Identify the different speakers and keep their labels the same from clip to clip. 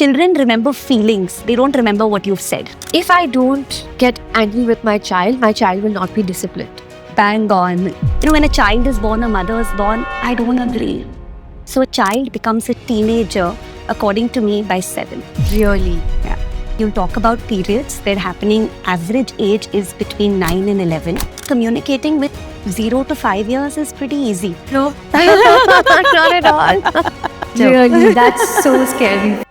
Speaker 1: Children remember feelings. They don't remember what you've said.
Speaker 2: If I don't get angry with my child will not be disciplined.
Speaker 1: Bang on. When a child is born, a mother is born, I don't agree. So a child becomes a teenager, according to me, by 7.
Speaker 2: Really?
Speaker 1: Yeah. You'll talk about periods. They're happening, average age is between 9 and 11. Communicating with 0 to 5 years is pretty easy.
Speaker 2: No, not at all. Really, that's so scary.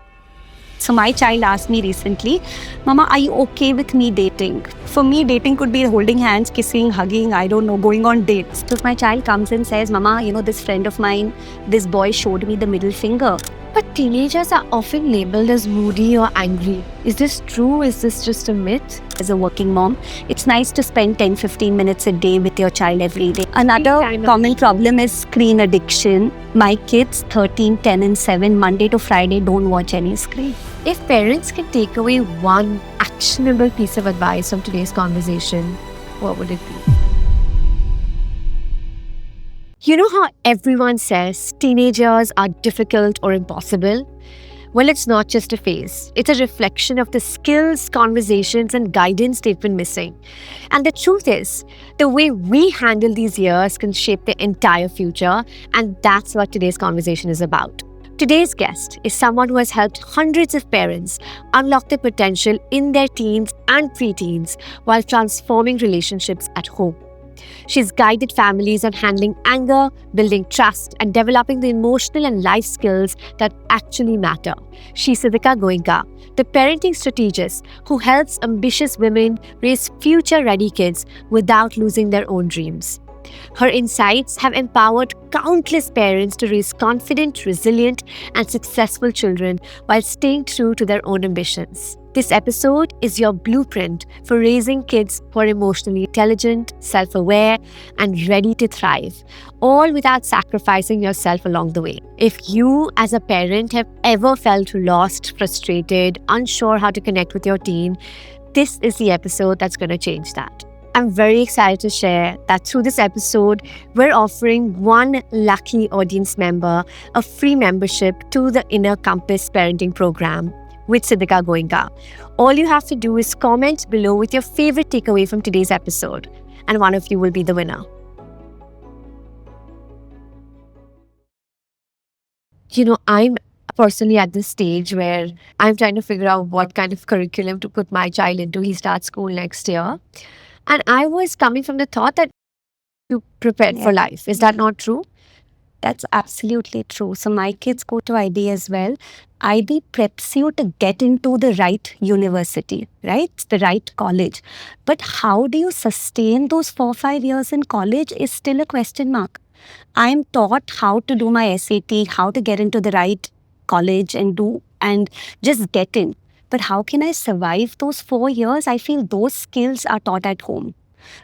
Speaker 1: So my child asked me recently, Mama, are you okay with me dating? For me, dating could be holding hands, kissing, hugging, I don't know, going on dates. So if my child comes and says, Mama, this friend of mine, this boy showed me the middle finger.
Speaker 2: But teenagers are often labeled as moody or angry. Is this true? Is this just a myth?
Speaker 1: As a working mom, it's nice to spend 10-15 minutes a day with your child every day. Another common problem is screen addiction. My kids, 13, 10 and 7, Monday to Friday, don't watch any screen.
Speaker 2: If parents can take away one actionable piece of advice from today's conversation, what would it be? You know how everyone says teenagers are difficult or impossible? Well, it's not just a phase. It's a reflection of the skills, conversations, and guidance they've been missing. And the truth is, the way we handle these years can shape the entire future, and that's what today's conversation is about. Today's guest is someone who has helped hundreds of parents unlock their potential in their teens and preteens while transforming relationships at home. She's guided families on handling anger, building trust, and developing the emotional and life skills that actually matter. She's Sidhika Goenka, the parenting strategist who helps ambitious women raise future-ready kids without losing their own dreams. Her insights have empowered countless parents to raise confident, resilient, and successful children while staying true to their own ambitions. This episode is your blueprint for raising kids who are emotionally intelligent, self-aware, and ready to thrive, all without sacrificing yourself along the way. If you, as a parent, have ever felt lost, frustrated, unsure how to connect with your teen, this is the episode that's going to change that. I'm very excited to share that through this episode, we're offering one lucky audience member a free membership to the Inner Compass Parenting Program with Sidhika Goenka. All you have to do is comment below with your favorite takeaway from today's episode, and one of you will be the winner. I'm personally at this stage where I'm trying to figure out what kind of curriculum to put my child into. He starts school next year. And I was coming from the thought that you prepared for life. Is that not true?
Speaker 1: That's absolutely true. So my kids go to IB as well. IB preps you to get into the right university, right? The right college. But how do you sustain those 4-5 years in college is still a question mark. I'm taught how to do my SAT, how to get into the right college and just get in. But how can I survive those 4 years? I feel those skills are taught at home.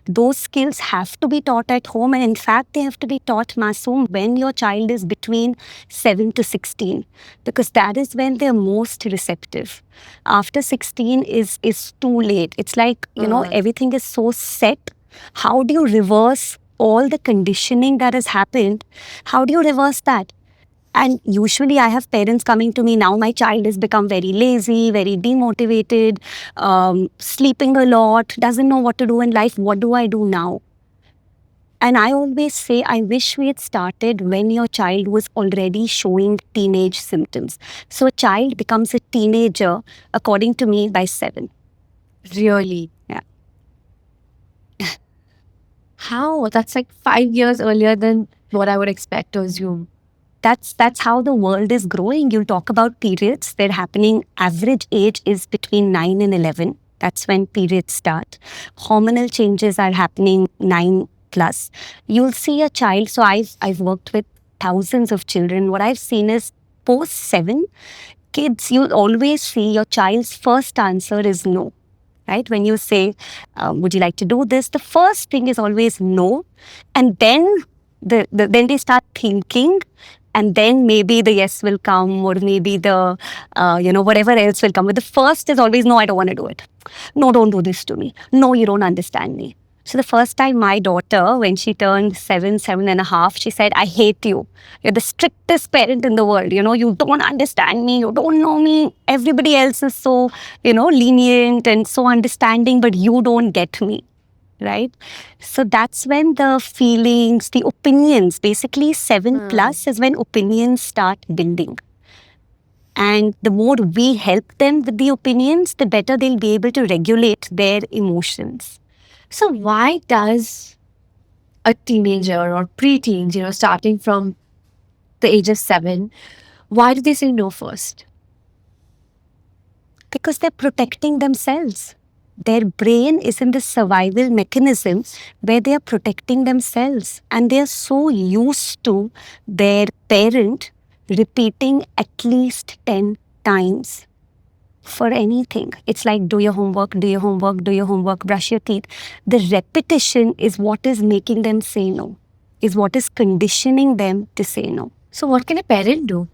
Speaker 1: Those skills have to be taught at home. And in fact, they have to be taught, Masoom, when your child is between 7 to 16. Because that is when they're most receptive. After 16 is too late. It's like, everything is so set. How do you reverse all the conditioning that has happened? How do you reverse that? And usually I have parents coming to me, now my child has become very lazy, very demotivated, sleeping a lot, doesn't know what to do in life. What do I do now? And I always say, I wish we had started when your child was already showing teenage symptoms. So a child becomes a teenager, according to me, by 7.
Speaker 2: Really?
Speaker 1: Yeah.
Speaker 2: How? That's like 5 years earlier than what I would expect to assume.
Speaker 1: That's how the world is growing. You'll talk about periods. They're happening, average age is between 9 and 11. That's when periods start. Hormonal changes are happening 9 plus. You'll see a child, so I've worked with thousands of children. What I've seen is post 7, kids, you'll always see your child's first answer is no. Right? When you say, would you like to do this? The first thing is always no. And then then they start thinking. And then maybe the yes will come, or maybe the, whatever else will come. But the first is always, no, I don't want to do it. No, don't do this to me. No, you don't understand me. So the first time my daughter, when she turned 7.5, she said, I hate you. You're the strictest parent in the world. You don't understand me. You don't know me. Everybody else is so, lenient and so understanding, but you don't get me. Right? So that's when the feelings, the opinions, basically 7+ is when opinions start building. And the more we help them with the opinions, the better they'll be able to regulate their emotions.
Speaker 2: So why does a teenager or preteens, starting from the age of 7, why do they say no first?
Speaker 1: Because they're protecting themselves. Their brain is in the survival mechanism where they are protecting themselves. And they are so used to their parent repeating at least 10 times for anything. It's like, do your homework, do your homework, do your homework, brush your teeth. The repetition is what is making them say no, is what is conditioning them to say no.
Speaker 2: So what can a parent do?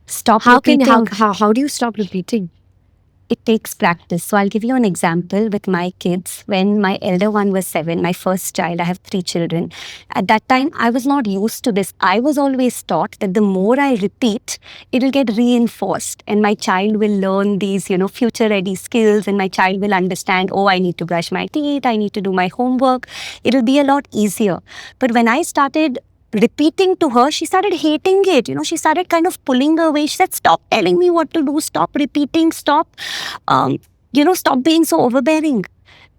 Speaker 1: Stop
Speaker 2: How
Speaker 1: repeating.
Speaker 2: how do you stop repeating?
Speaker 1: It takes practice. So I'll give you an example with my kids. When my elder one was 7, my first child, I have 3 children. At that time, I was not used to this. I was always taught that the more I repeat, it will get reinforced and my child will learn these, future ready skills, and my child will understand, oh, I need to brush my teeth, I need to do my homework. It'll be a lot easier. But when I started repeating to her, she started hating it. She started kind of pulling away. She said, stop telling me what to do, stop repeating, stop being so overbearing.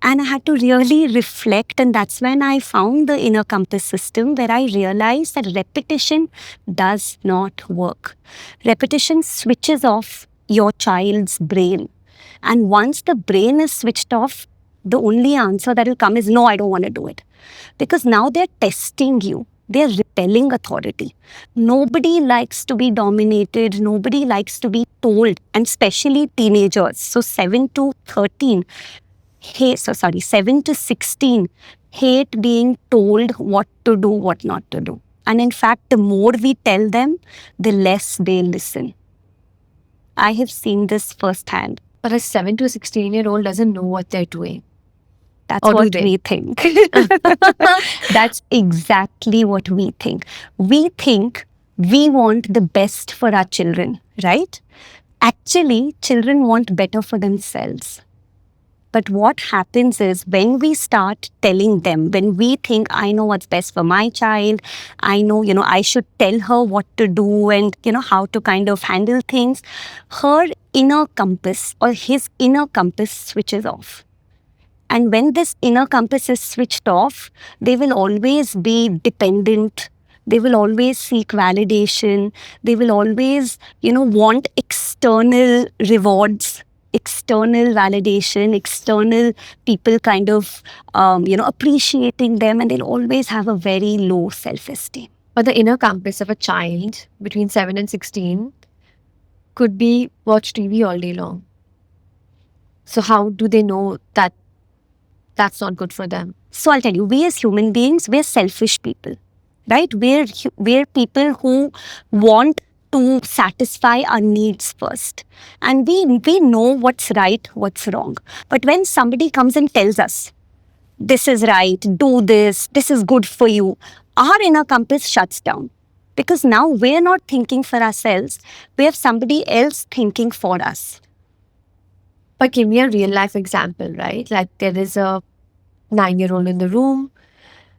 Speaker 1: And I had to really reflect, and that's when I found the inner compass system, where I realized that repetition does not work. Repetition switches off your child's brain. And once the brain is switched off, the only answer that will come is, no, I don't want to do it. Because now they're testing you. They're repelling authority. Nobody likes to be dominated. Nobody likes to be told, and especially teenagers. So 7 to 13, 7 to 16, hate being told what to do, what not to do. And in fact, the more we tell them, the less they listen. I have seen this firsthand.
Speaker 2: But a 7 to 16-year-old doesn't know what they're doing.
Speaker 1: That's
Speaker 2: Or do
Speaker 1: what
Speaker 2: they?
Speaker 1: we think. That's exactly what we think. We think we want the best for our children, right? Actually, children want better for themselves. But what happens is, when we start telling them, when we think, I know what's best for my child, I know, I should tell her what to do and, how to kind of handle things, her inner compass or his inner compass switches off. And when this inner compass is switched off, they will always be dependent. They will always seek validation. They will always, want external rewards, external validation, external people kind of, appreciating them. And they'll always have a very low self-esteem.
Speaker 2: But the inner compass of a child between 7 and 16 could be watch TV all day long. So how do they know that that's not good for them?
Speaker 1: So I'll tell you, we as human beings, we're selfish people, right? We're people who want to satisfy our needs first. And we know what's right, what's wrong. But when somebody comes and tells us, this is right, do this is good for you, our inner compass shuts down. Because now we're not thinking for ourselves, we have somebody else thinking for us.
Speaker 2: But give me a real life example, right? Like there is a 9-year-old in the room.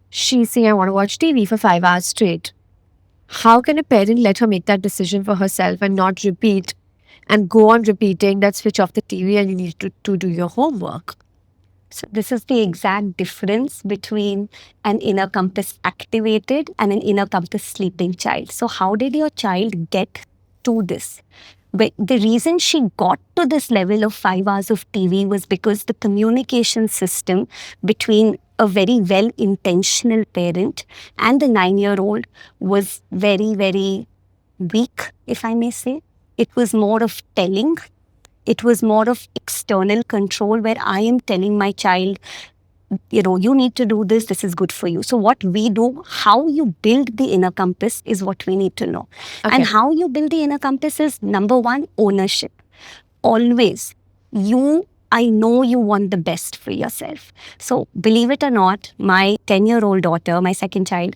Speaker 2: She's saying, I want to watch TV for 5 hours straight. How can a parent let her make that decision for herself and not repeat and go on repeating that switch off the TV and you need to do your homework?
Speaker 1: So this is the exact difference between an inner compass activated and an inner compass sleeping child. So how did your child get to this? But the reason she got to this level of 5 hours of TV was because the communication system between a very well-intentional parent and the 9-year-old was very, very weak, if I may say. It was more of telling. It was more of external control, where I am telling my child, you need to do this, this is good for you. So what we do, how you build the inner compass is what we need to know.
Speaker 2: Okay.
Speaker 1: And how you build the inner compass is, number one, ownership. Always, you I know you want the best for yourself. So, believe it or not, my 10-year-old daughter, my second child,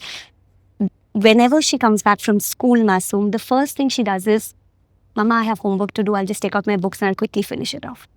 Speaker 1: whenever she comes back from school, Masoom, the first thing she does is, Mama, I have homework to do. I'll just take out my books and I'll quickly finish it off.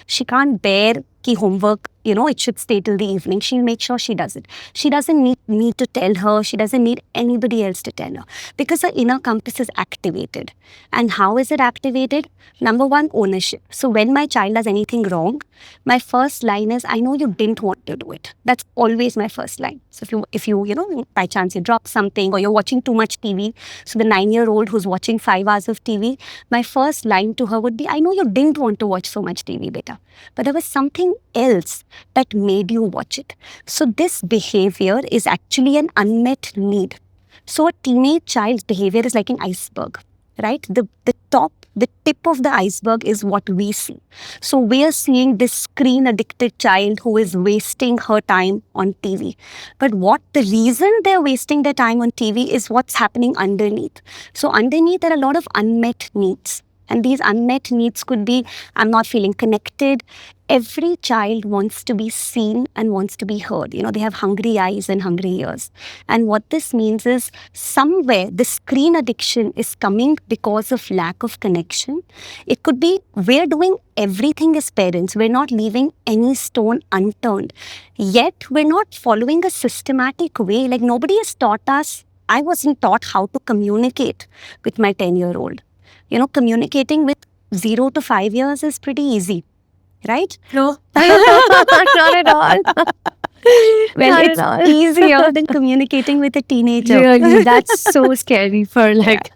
Speaker 1: She can't bear ki homework, it should stay till the evening. She'll make sure she does it. She doesn't need me to tell her. She doesn't need anybody else to tell her because her inner compass is activated. And how is it activated? Number one, ownership. So when my child does anything wrong, my first line is, I know you didn't want to do it. That's always my first line. So if you by chance you drop something or you're watching too much TV, so the 9-year-old who's watching 5 hours of TV, my first line to her would be, I know you didn't want to watch so much TV, beta, but there was something else that made you watch it. So this behavior is actually an unmet need. So a teenage child's behavior is like an iceberg, right? The tip of the iceberg is what we see. So we are seeing this screen addicted child who is wasting her time on TV. But what the reason they're wasting their time on TV is what's happening underneath. So underneath there are a lot of unmet needs. And these unmet needs could be, I'm not feeling connected. Every child wants to be seen and wants to be heard. They have hungry eyes and hungry ears. And what this means is somewhere the screen addiction is coming because of lack of connection. It could be we're doing everything as parents. We're not leaving any stone unturned. Yet we're not following a systematic way. Like nobody has taught us. I wasn't taught how to communicate with my 10-year-old. Communicating with 0 to 5 years is pretty easy, right?
Speaker 2: No, not at all.
Speaker 1: Well,
Speaker 2: Not
Speaker 1: it's
Speaker 2: at all.
Speaker 1: easier than communicating with a teenager.
Speaker 2: Really, that's so scary for like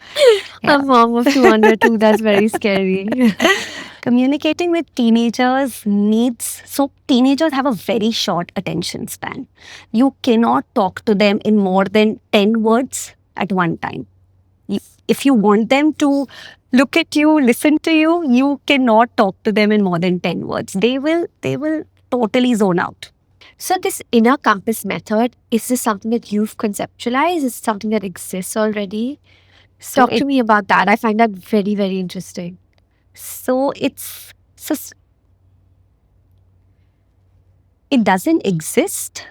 Speaker 1: Yeah.
Speaker 2: a mom of 2 under 2. That's very scary.
Speaker 1: Communicating with teenagers so teenagers have a very short attention span. You cannot talk to them in more than 10 words at one time. If you want them to look at you, listen to you, you cannot talk to them in more than 10 words. They will totally zone out.
Speaker 2: So this inner compass method, is this something that you've conceptualized? Is it something that exists already?
Speaker 1: So
Speaker 2: Talk to me about that. I find that very, very interesting.
Speaker 1: It doesn't exist,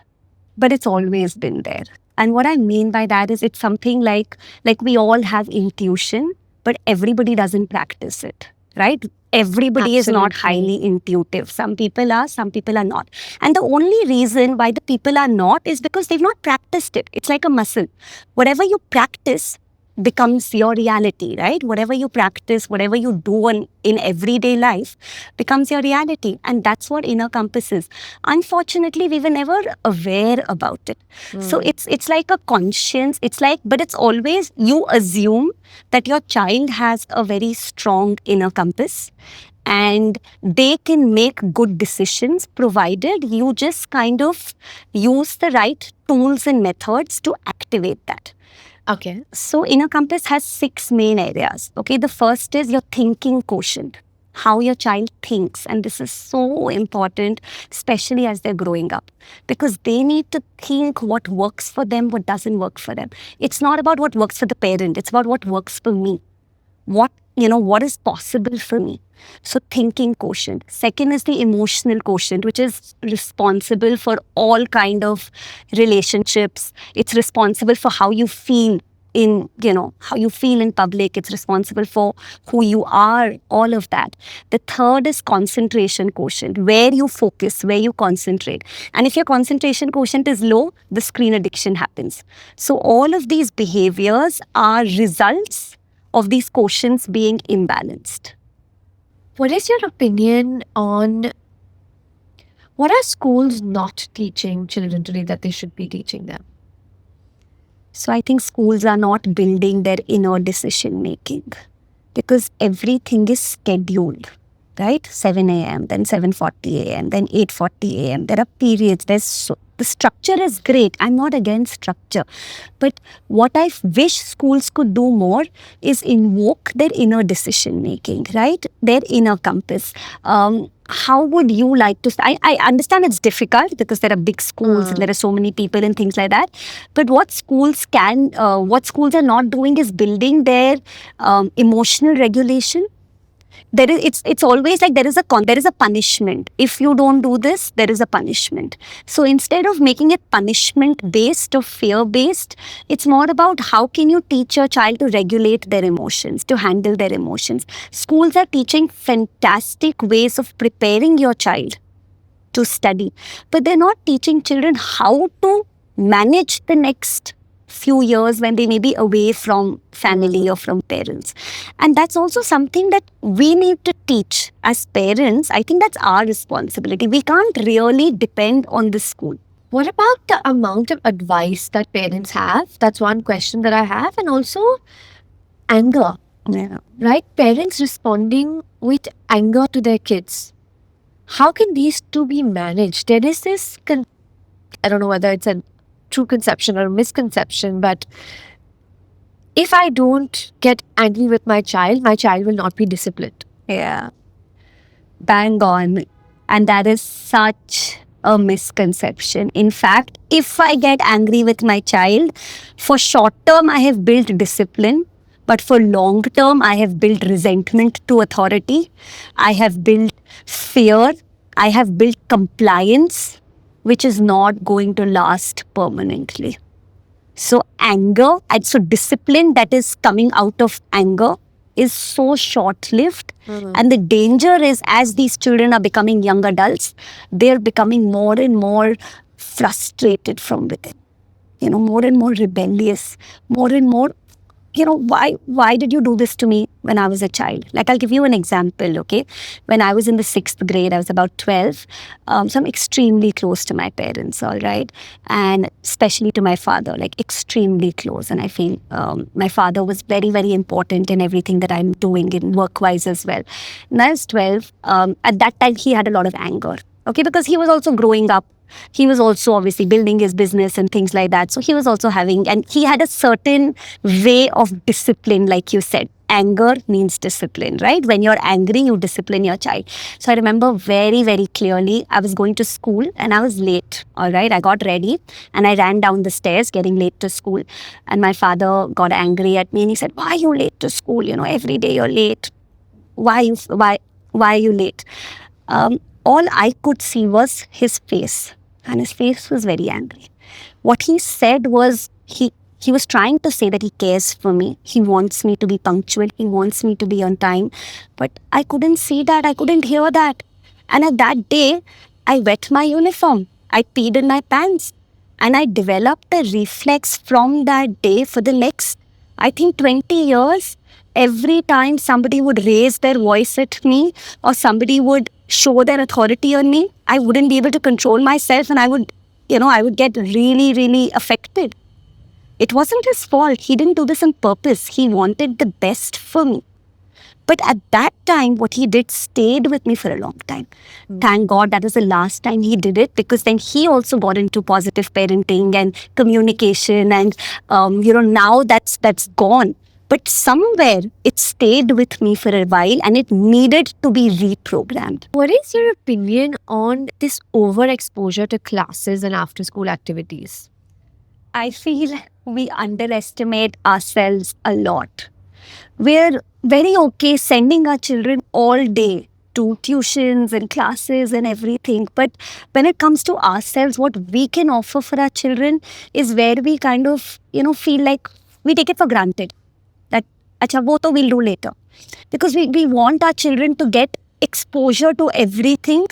Speaker 1: but it's always been there. And what I mean by that is it's something like we all have intuition, but everybody doesn't practice it, right? Everybody is not
Speaker 2: Absolutely.
Speaker 1: highly intuitive. Some people are not. And the only reason why the people are not is because they've not practiced it. It's like a muscle. Whatever you practice becomes your reality, right? Whatever you practice, whatever you do in everyday life becomes your reality. And that's what inner compass is. Unfortunately, we were never aware about it. So it's like a conscience. But it's always, you assume that your child has a very strong inner compass and they can make good decisions provided you just kind of use the right tools and methods to activate that.
Speaker 2: Okay.
Speaker 1: So inner compass has 6 main areas. Okay, the first is your thinking quotient, how your child thinks. And this is so important, especially as they're growing up, because they need to think what works for them, what doesn't work for them. It's not about what works for the parent. It's about what works for me. What is possible for me. So thinking quotient. Second is the emotional quotient, which is responsible for all kind of relationships. It's responsible for how you feel in public. It's responsible for who you are, all of that. The third is concentration quotient, where you focus, where you concentrate. And if your concentration quotient is low, the screen addiction happens. So all of these behaviors are results of these quotients being imbalanced.
Speaker 2: What is your opinion on what are schools not teaching children today that they should be teaching them?
Speaker 1: So I think schools are not building their inner decision making because everything is scheduled, right? 7 a.m., then 7:40 a.m., then 8:40 a.m. There are periods. The structure is great. I'm not against structure. But what I wish schools could do more is invoke their inner decision making, right? Their inner compass. How would you like to... I understand it's difficult because there are big schools and there are so many people and things like that. But what schools are not doing is building their emotional regulation, It's always like there is a punishment. If you don't do this, there is a punishment. So instead of making it punishment based or fear based, it's more about how can you teach your child to regulate their emotions, to handle their emotions. Schools are teaching fantastic ways of preparing your child to study, but they're not teaching children how to manage the next few years when they may be away from family or from parents. And that's also something that we need to teach as parents. I think that's our responsibility. We can't really depend on the school.
Speaker 2: What about the amount of advice that parents have? That's one question that I have. And also anger,
Speaker 1: Yeah.
Speaker 2: right? Parents responding with anger to their kids. How can these two be managed? There is this, I don't know whether it's a true conception or a misconception, but if I don't get angry with my child will not be disciplined.
Speaker 1: Yeah. Bang on. And that is such a misconception. In fact, if I get angry with my child, for short term, I have built discipline. But for long term, I have built resentment to authority. I have built fear. I have built compliance, which is not going to last permanently. So anger, and so discipline that is coming out of anger is so short-lived. And the danger is, as these children are becoming young adults, they're becoming more and more frustrated from within. More and more rebellious, more and more, why did you do this to me when I was a child? Like, I'll give you an example, okay? When I was in the 6th grade, I was about 12. So I'm extremely close to my parents, all right? And especially to my father, like extremely close. And I feel my father was very, very important in everything that I'm doing, in work-wise as well. When I was 12, at that time, he had a lot of anger, okay? Because he was also growing up. He was also obviously building his business and things like that. So he was also having, and he had a certain way of discipline, like you said. Anger means discipline, right? When you're angry, you discipline your child. So I remember very, very clearly, I was going to school and I was late, all right? I got ready and I ran down the stairs getting late to school. And my father got angry at me and he said, "Why are you late to school? Every day you're late. Why are you late?" All I could see was his face, and his face was very angry. What he said was, he was trying to say that he cares for me. He wants me to be punctual. He wants me to be on time. But I couldn't see that. I couldn't hear that. And at that day, I wet my uniform. I peed in my pants. And I developed a reflex from that day for the next, I think, 20 years. Every time somebody would raise their voice at me or somebody would show their authority on me, I wouldn't be able to control myself and I would get really, really affected. It wasn't his fault. He didn't do this on purpose. He wanted the best for me. But at that time, what he did stayed with me for a long time. Thank God that was the last time he did it, because then he also got into positive parenting and communication. And, now that's gone. But somewhere it stayed with me for a while and it needed to be reprogrammed.
Speaker 2: What is your opinion on this overexposure to classes and after school activities?
Speaker 1: I feel we underestimate ourselves a lot. We're very okay sending our children all day to tuitions and classes and everything. But when it comes to ourselves, what we can offer for our children is where we kind of, feel like we take it for granted. That, acha, wo to we'll do later. Because we want our children to get exposure to everything.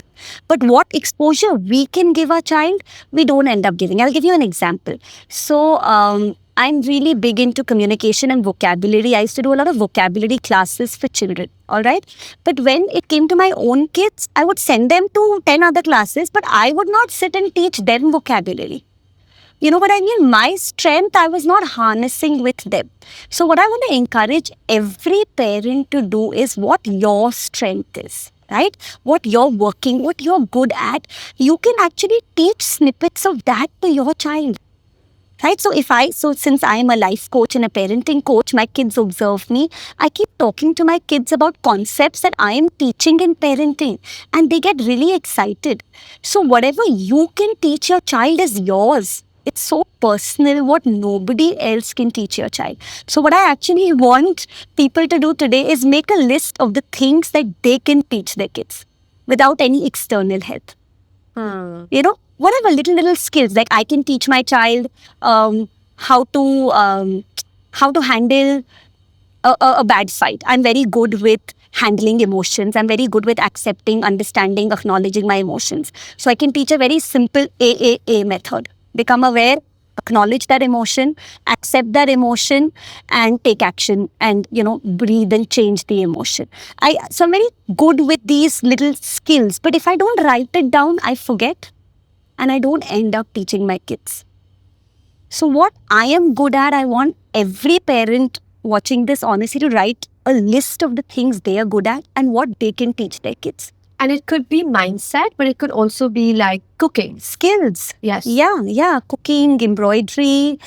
Speaker 1: But what exposure we can give our child, we don't end up giving. I'll give you an example. So, I'm really big into communication and vocabulary. I used to do a lot of vocabulary classes for children, all right? But when it came to my own kids, I would send them to 10 other classes, but I would not sit and teach them vocabulary. You know what I mean? My strength, I was not harnessing with them. So what I want to encourage every parent to do is what your strength is, right? What you're working, what you're good at. You can actually teach snippets of that to your child. Right? So since I am a life coach and a parenting coach, my kids observe me. I keep talking to my kids about concepts that I am teaching in parenting and they get really excited. So whatever you can teach your child is yours. it's so personal, what nobody else can teach your child. So what I actually want people to do today is make a list of the things that they can teach their kids without any external help. You know, whatever little skills, like I can teach my child um, how to how to handle a bad fight. I'm very good with handling emotions. I'm very good with accepting, understanding, acknowledging my emotions. So I can teach a very simple AAA method. Become aware, acknowledge that emotion, accept that emotion, and take action, and breathe and change the emotion. I'm very good with these little skills, but if I don't write it down, I forget, and I don't end up teaching my kids. So what I am good at, I want every parent watching this honestly to write a list of the things they are good at and what they can teach their kids.
Speaker 2: And it could be mindset, but it could also be like cooking.
Speaker 1: Skills.
Speaker 2: Yes.
Speaker 1: Yeah. Cooking, embroidery,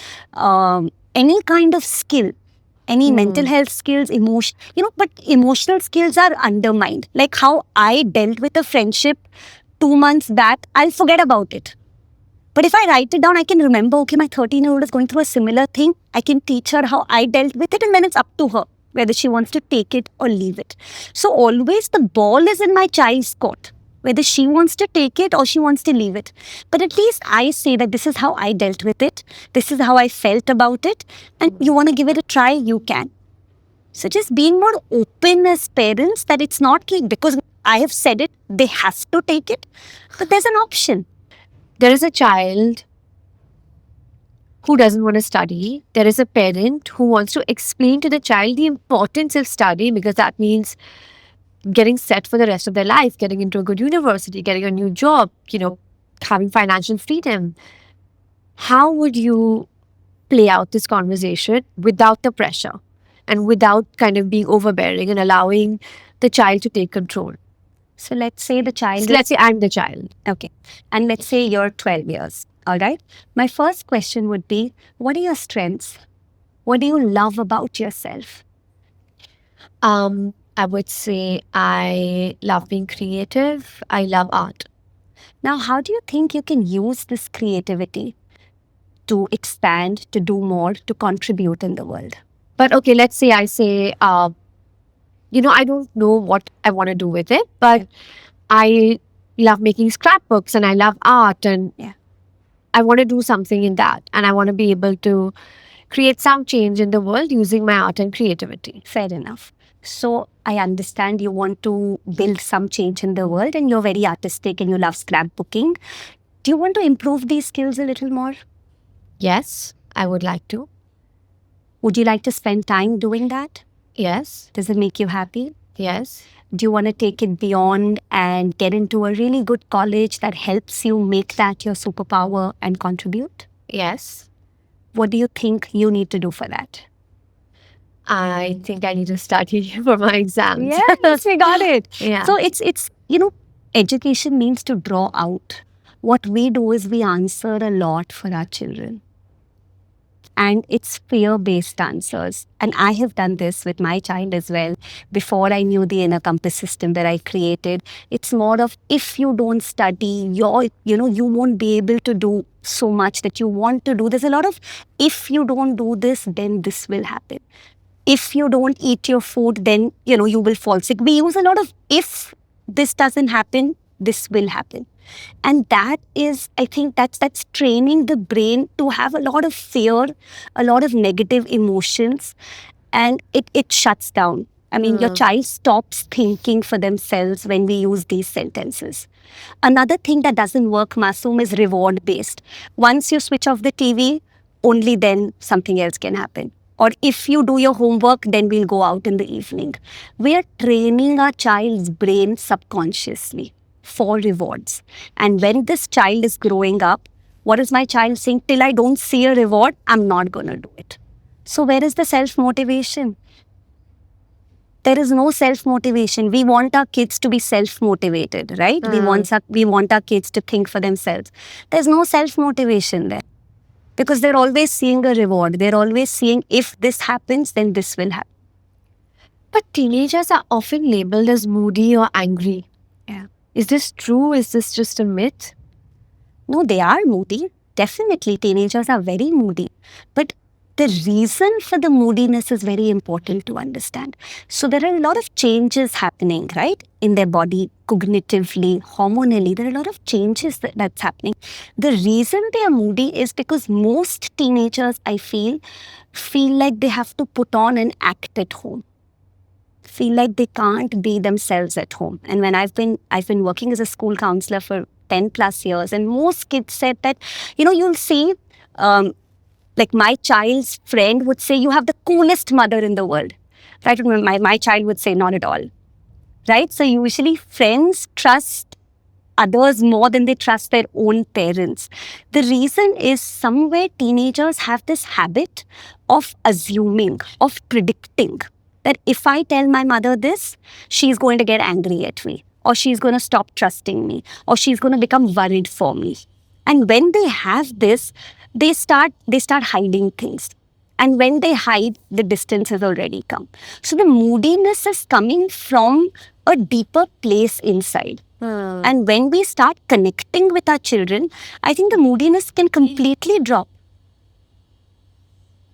Speaker 1: any kind of skill. Any mental health skills, emotion, but emotional skills are undermined. Like how I dealt with a friendship 2 months back, I'll forget about it. But if I write it down, I can remember, okay, my 13-year-old is going through a similar thing. I can teach her how I dealt with it, and then it's up to her whether she wants to take it or leave it. So always the ball is in my child's court, whether she wants to take it or she wants to leave it. But at least I say that this is how I dealt with it. This is how I felt about it. And you want to give it a try, you can. So just being more open as parents, that it's not like because I have said it, they have to take it. But there's an option.
Speaker 2: There is a child who doesn't want to study. There is a parent who wants to explain to the child the importance of studying, because that means getting set for the rest of their life, getting into a good university, getting a new job, having financial freedom. How would you play out this conversation without the pressure and without kind of being overbearing and allowing the child to take control?
Speaker 1: So let's say the child.
Speaker 2: So let's say I'm the child.
Speaker 1: Okay. And let's say you're 12 years. All right. My first question would be, what are your strengths? What do you love about yourself?
Speaker 2: I would say I love being creative. I love art.
Speaker 1: Now, how do you think you can use this creativity to expand, to do more, to contribute in the world?
Speaker 2: But okay, let's say I say, I don't know what I want to do with it, but I love making scrapbooks and I love art, and I want to do something in that, and I want to be able to create some change in the world using my art and creativity.
Speaker 1: Fair enough. So I understand you want to build some change in the world and you're very artistic and you love scrapbooking. Do you want to improve these skills a little more?
Speaker 2: Yes, I would like to.
Speaker 1: Would you like to spend time doing that?
Speaker 2: Yes.
Speaker 1: Does it make you happy?
Speaker 2: Yes.
Speaker 1: Do you want to take it beyond and get into a really good college that helps you make that your superpower and contribute?
Speaker 2: Yes.
Speaker 1: What do you think you need to do for that?
Speaker 2: I think I need to study for my exams.
Speaker 1: Yes, we got it.
Speaker 2: Yeah.
Speaker 1: So it's education means to draw out. What we do is we answer a lot for our children. And it's fear-based answers. And I have done this with my child as well. Before I knew the inner compass system that I created, it's more of, if you don't study, you won't be able to do so much that you want to do. There's a lot of, if you don't do this, then this will happen. If you don't eat your food, then, you will fall sick. We use a lot of, if this doesn't happen, this will happen. And that is, I think that's training the brain to have a lot of fear, a lot of negative emotions, and it shuts down. I mean, your child stops thinking for themselves when we use these sentences. Another thing that doesn't work, Masoom, is reward-based. Once you switch off the TV, only then something else can happen. Or if you do your homework, then we'll go out in the evening. We are training our child's brain subconsciously for rewards. And when this child is growing up, what is my child saying? Till I don't see a reward, I'm not going to do it. So where is the self-motivation? There is no self-motivation. We want our kids to be self-motivated, right? We want our kids to think for themselves. There's no self-motivation there. Because they're always seeing a reward. They're always seeing, if this happens, then this will happen.
Speaker 2: But teenagers are often labeled as moody or angry.
Speaker 1: Yeah.
Speaker 2: Is this true? Is this just a myth?
Speaker 1: No, they are moody. Definitely, teenagers are very moody, but the reason for the moodiness is very important to understand. So there are a lot of changes happening, right, in their body, cognitively, hormonally. There are a lot of changes that's happening. The reason they are moody is because most teenagers, I feel like they have to put on an act at home, feel like they can't be themselves at home. And when I've been working as a school counselor for 10 plus years, and most kids said that, you'll see, um, like my child's friend would say, you have the coolest mother in the world. Right? And my child would say, not at all. Right? So usually friends trust others more than they trust their own parents. The reason is somewhere teenagers have this habit of assuming, of predicting that if I tell my mother this, she's going to get angry at me, or she's going to stop trusting me, or she's going to become worried for me. And when they have this, they start hiding things. And when they hide, the distance has already come. So the moodiness is coming from a deeper place inside. And when we start connecting with our children, I think the moodiness can completely drop.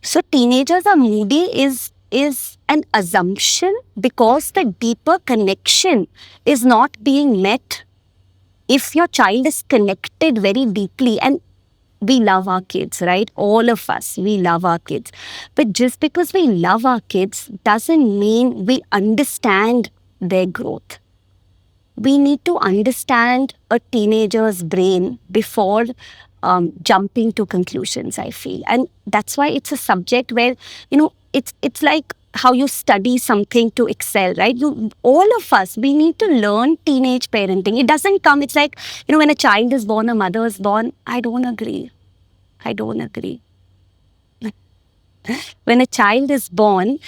Speaker 1: So teenagers are moody is an assumption because the deeper connection is not being met. If your child is connected very deeply, and we love our kids, right? All of us, we love our kids. But just because we love our kids doesn't mean we understand their growth. We need to understand a teenager's brain before jumping to conclusions, I feel. And that's why it's a subject where, it's like how you study something to excel, right? All of us, we need to learn teenage parenting. It doesn't come, it's like, when a child is born, a mother is born. I don't agree. When a child is born,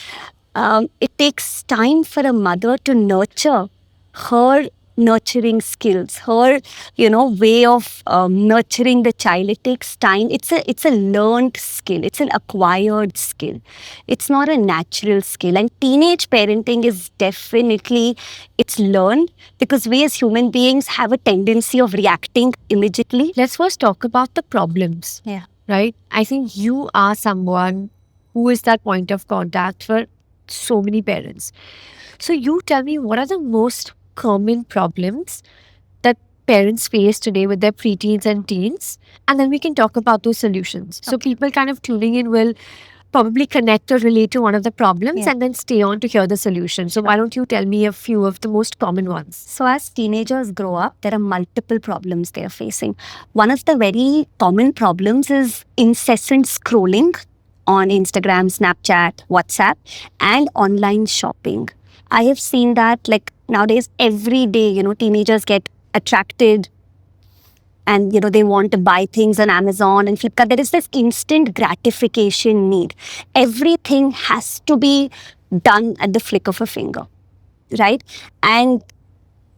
Speaker 1: it takes time for a mother to nurture her nurturing skills, her way of nurturing the child. It takes time. It's a learned skill. It's an acquired skill. It's not a natural skill. And teenage parenting is definitely, it's learned, because we as human beings have a tendency of reacting immediately.
Speaker 2: Let's first talk about the problems.
Speaker 1: Yeah.
Speaker 2: Right? I think you are someone who is that point of contact for so many parents. So you tell me, what are the most common problems that parents face today with their preteens and teens? And then we can talk about those solutions. So people kind of tuning in will probably connect or relate to one of the problems and then stay on to hear the solution. So why don't you tell me a few of the most common ones?
Speaker 1: So as teenagers grow up, there are multiple problems they are facing. One of the very common problems is incessant scrolling on Instagram, Snapchat, WhatsApp, and online shopping. I have seen that, like, nowadays every day, teenagers get attracted and they want to buy things on Amazon and Flipkart. There is this instant gratification need. Everything has to be done at the flick of a finger, right? And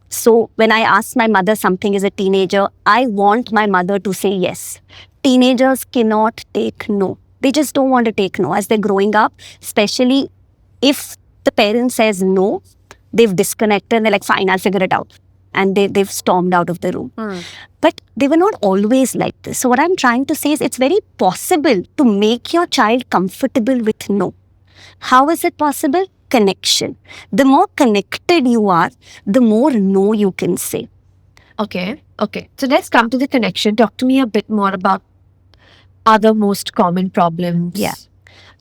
Speaker 1: so when I ask my mother something as a teenager, I want my mother to say yes. Teenagers cannot take no. They just don't want to take no as they're growing up, especially if the parent says no, they've disconnected and they're like, fine, I'll figure it out. And they've stormed out of the room. But they were not always like this. So what I'm trying to say is, it's very possible to make your child comfortable with no. How is it possible? Connection. The more connected you are, the more no you can say.
Speaker 2: Okay. So let's come to the connection. Talk to me a bit more about other most common problems.
Speaker 1: Yeah.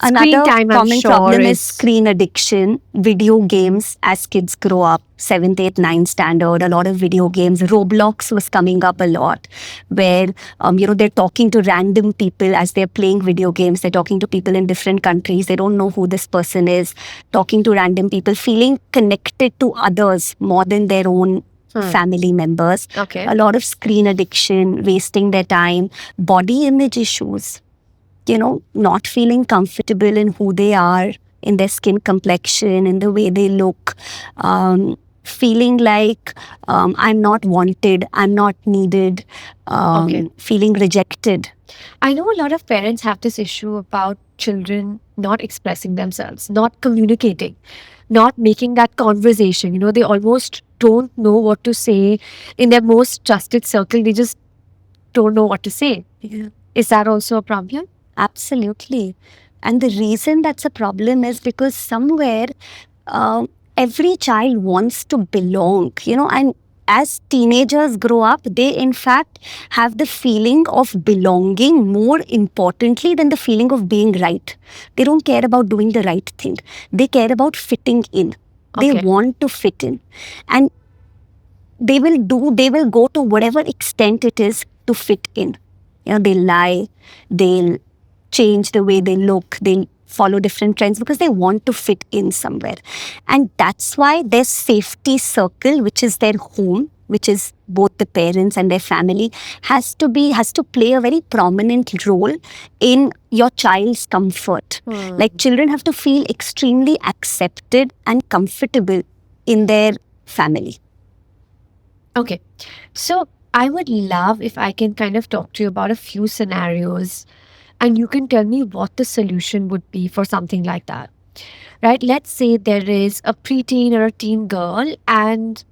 Speaker 2: Screen
Speaker 1: Another
Speaker 2: time, I'm
Speaker 1: common
Speaker 2: sure,
Speaker 1: problem is screen addiction, video games as kids grow up, 7th, 8th, 9th standard, a lot of video games. Roblox was coming up a lot, where, they're talking to random people as they're playing video games. They're talking to people in different countries. They don't know who this person is. Talking to random people, feeling connected to others more than their own family members.
Speaker 2: Okay.
Speaker 1: A lot of screen addiction, wasting their time, body image issues. Not feeling comfortable in who they are, in their skin complexion, in the way they look, feeling like I'm not wanted, I'm not needed, feeling rejected.
Speaker 2: I know a lot of parents have this issue about children not expressing themselves, not communicating, not making that conversation. They almost don't know what to say in their most trusted circle. They just don't know what to say.
Speaker 1: Yeah.
Speaker 2: Is that also a problem?
Speaker 1: Absolutely. And the reason that's a problem is because somewhere um, every child wants to belong, and as teenagers grow up, they in fact have the feeling of belonging more importantly than the feeling of being right. They don't care about doing the right thing, they care about fitting in. They
Speaker 2: Okay.
Speaker 1: want to fit in. And they will go to whatever extent it is to fit in. They lie, they'll change the way they look, they'll follow different trends because they want to fit in somewhere. And that's why their safety circle, which is their home, which is both the parents and their family, has to play a very prominent role in your child's comfort. Like, children have to feel extremely accepted and comfortable in their family.
Speaker 2: Okay. So I would love if I can kind of talk to you about a few scenarios and you can tell me what the solution would be for something like that. Right? Let's say there is a preteen or a teen girl and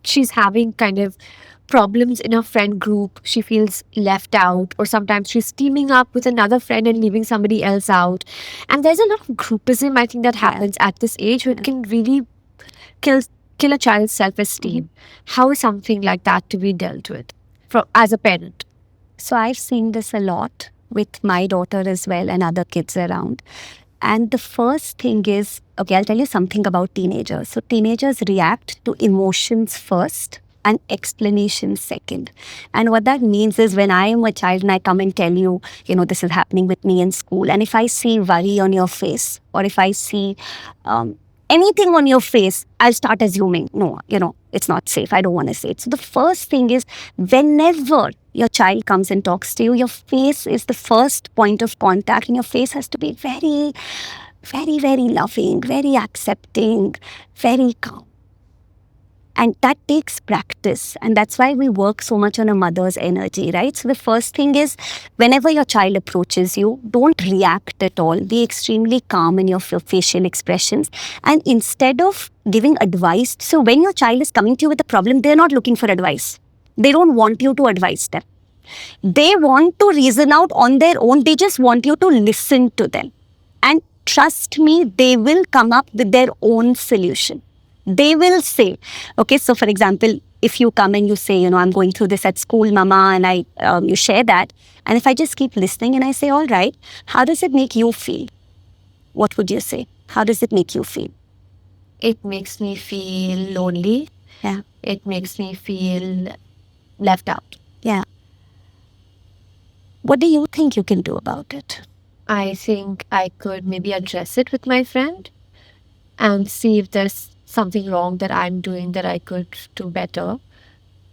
Speaker 2: she's having kind of problems in her friend group. She feels left out, or sometimes she's teaming up with another friend and leaving somebody else out. And there's a lot of groupism, I think, that happens at this age, which can really kill kill a child's self-esteem. How is something like that to be dealt with as a parent?
Speaker 1: So I've seen this a lot with my daughter as well and other kids around. And the first thing is, okay, I'll tell you something about teenagers. So teenagers react to emotions first and explanations second. And what that means is, when I am a child and I come and tell you, this is happening with me in school, and if I see worry on your face, or if I see anything on your face, I'll start assuming, no, it's not safe. I don't want to say it. So the first thing is, whenever your child comes and talks to you, your face is the first point of contact, and your face has to be very, very, very loving, very accepting, very calm. And that takes practice. And that's why we work so much on a mother's energy, right? So the first thing is, whenever your child approaches you, don't react at all. Be extremely calm in your facial expressions. And instead of giving advice, so when your child is coming to you with a problem, they're not looking for advice. They don't want you to advise them. They want to reason out on their own. They just want you to listen to them. And trust me, they will come up with their own solution. They will say, okay, so for example, if you come and you say, I'm going through this at school, mama, and you share that. And if I just keep listening and I say, all right, how does it make you feel? What would you say? How does it make you feel?
Speaker 2: It makes me feel lonely.
Speaker 1: Yeah.
Speaker 2: It makes me feel left out.
Speaker 1: Yeah. What do you think you can do about it?
Speaker 2: I think I could maybe address it with my friend and see if there's something wrong that I'm doing that I could do better.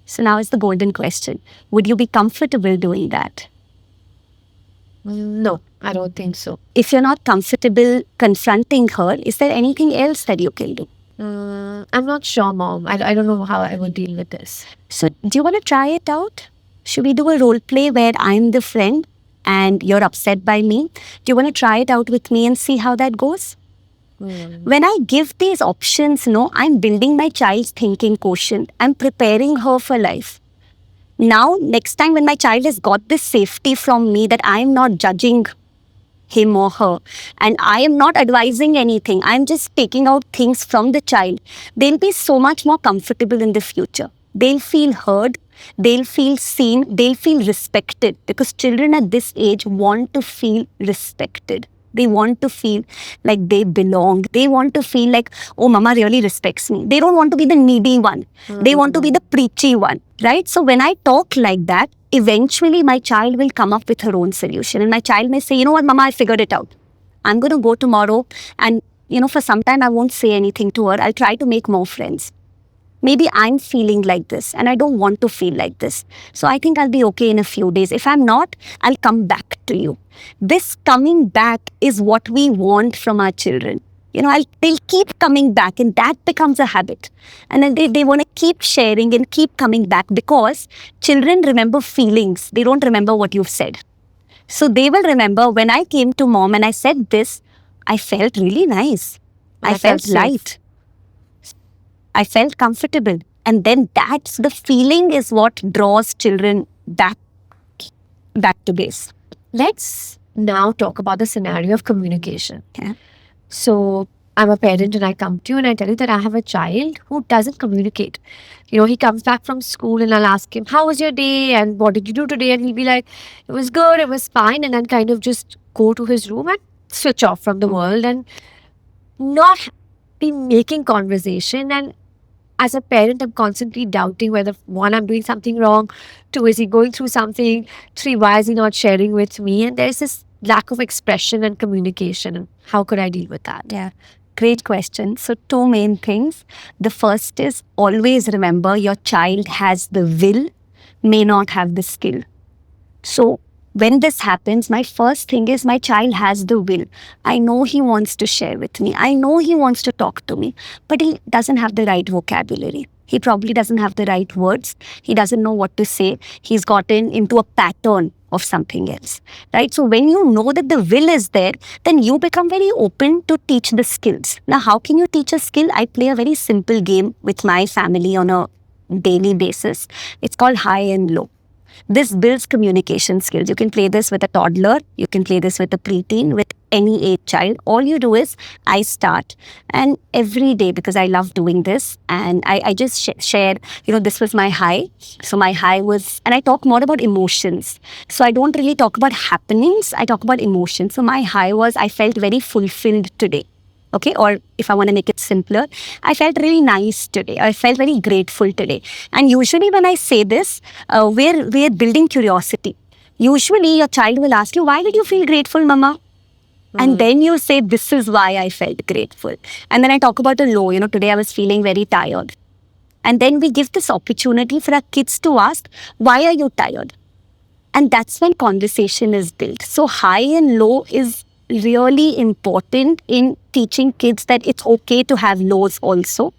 Speaker 1: So now is the golden question. Would you be comfortable doing that?
Speaker 2: No, I don't think so.
Speaker 1: If you're not comfortable confronting her, is there anything else that you can do?
Speaker 2: I'm not sure, Mom. I don't know how I would deal with this.
Speaker 1: So do you want to try it out? Should we do a role play where I'm the friend and you're upset by me? Do you want to try it out with me and see how that goes? When I give these options, I'm building my child's thinking quotient. I'm preparing her for life. Now, next time when my child has got this safety from me that I'm not judging him or her and I am not advising anything, I'm just taking out things from the child, they'll be so much more comfortable in the future. They'll feel heard, they'll feel seen, they'll feel respected, because children at this age want to feel respected. They want to feel like they belong. They want to feel like, oh, mama really respects me. They don't want to be the needy one. They want to be the preachy one, right? So when I talk like that, eventually my child will come up with her own solution. And my child may say, you know what, mama, I figured it out. I'm going to go tomorrow and, for some time I won't say anything to her. I'll try to make more friends. Maybe I'm feeling like this and I don't want to feel like this. So I think I'll be okay in a few days. If I'm not, I'll come back to you. This coming back is what we want from our children. They'll keep coming back, and that becomes a habit. And then they want to keep sharing and keep coming back, because children remember feelings. They don't remember what you've said. So they will remember, when I came to mom and I said this, I felt really nice. I felt light. I felt comfortable. And then that's the feeling is what draws children back back to base.
Speaker 2: Let's now talk about the scenario of communication.
Speaker 1: Yeah.
Speaker 2: So, I'm a parent and I come to you and I tell you that I have a child who doesn't communicate. He comes back from school and I'll ask him, "How was your day? And what did you do today?" And he'll be like, "It was good, it was fine." And then kind of just go to his room and switch off from the world and not be making conversation. And as a parent, I'm constantly doubting whether one, I'm doing something wrong, two, is he going through something, three, why is he not sharing with me? And there's this lack of expression and communication. And how could I deal with that?
Speaker 1: Yeah. Great question. So, two main things. The first is always remember your child has the will, may not have the skill. So, when this happens, my first thing is my child has the will. I know he wants to share with me. I know he wants to talk to me, but he doesn't have the right vocabulary. He probably doesn't have the right words. He doesn't know what to say. He's gotten into a pattern of something else, right? So when you know that the will is there, then you become very open to teach the skills. Now, how can you teach a skill? I play a very simple game with my family on a daily basis. It's called high and low. This builds communication skills. You can play this with a toddler. You can play this with a preteen, with any age child. All you do is I start, and every day, because I love doing this, and I just share, this was my high. So my high was, and I talk more about emotions. So I don't really talk about happenings. I talk about emotions. So my high was I felt very fulfilled today. Okay, or if I want to make it simpler, I felt really nice today. I felt very grateful today. And usually when I say this, we're building curiosity. Usually your child will ask you, "Why did you feel grateful, mama?" And then you say, "This is why I felt grateful." And then I talk about the low, today I was feeling very tired. And then we give this opportunity for our kids to ask, "Why are you tired?" And that's when conversation is built. So high and low is really important in teaching kids that it's okay to have lows also.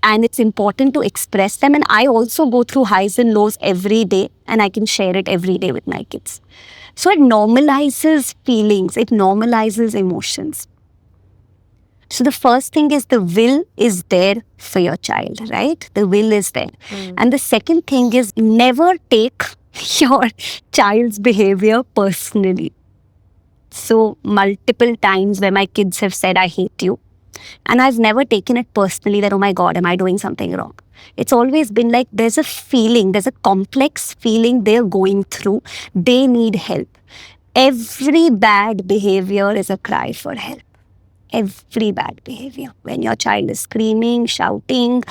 Speaker 1: And it's important to express them. And I also go through highs and lows every day, and I can share it every day with my kids. So it normalizes feelings, it normalizes emotions. So the first thing is the will is there for your child, right? The will is there. And the second thing is never take your child's behavior personally. So multiple times where my kids have said, "I hate you." And I've never taken it personally that, "Oh my God, am I doing something wrong?" It's always been like there's a feeling, there's a complex feeling they're going through. They need help. Every bad behavior is a cry for help. Every bad behavior. When your child is screaming, shouting,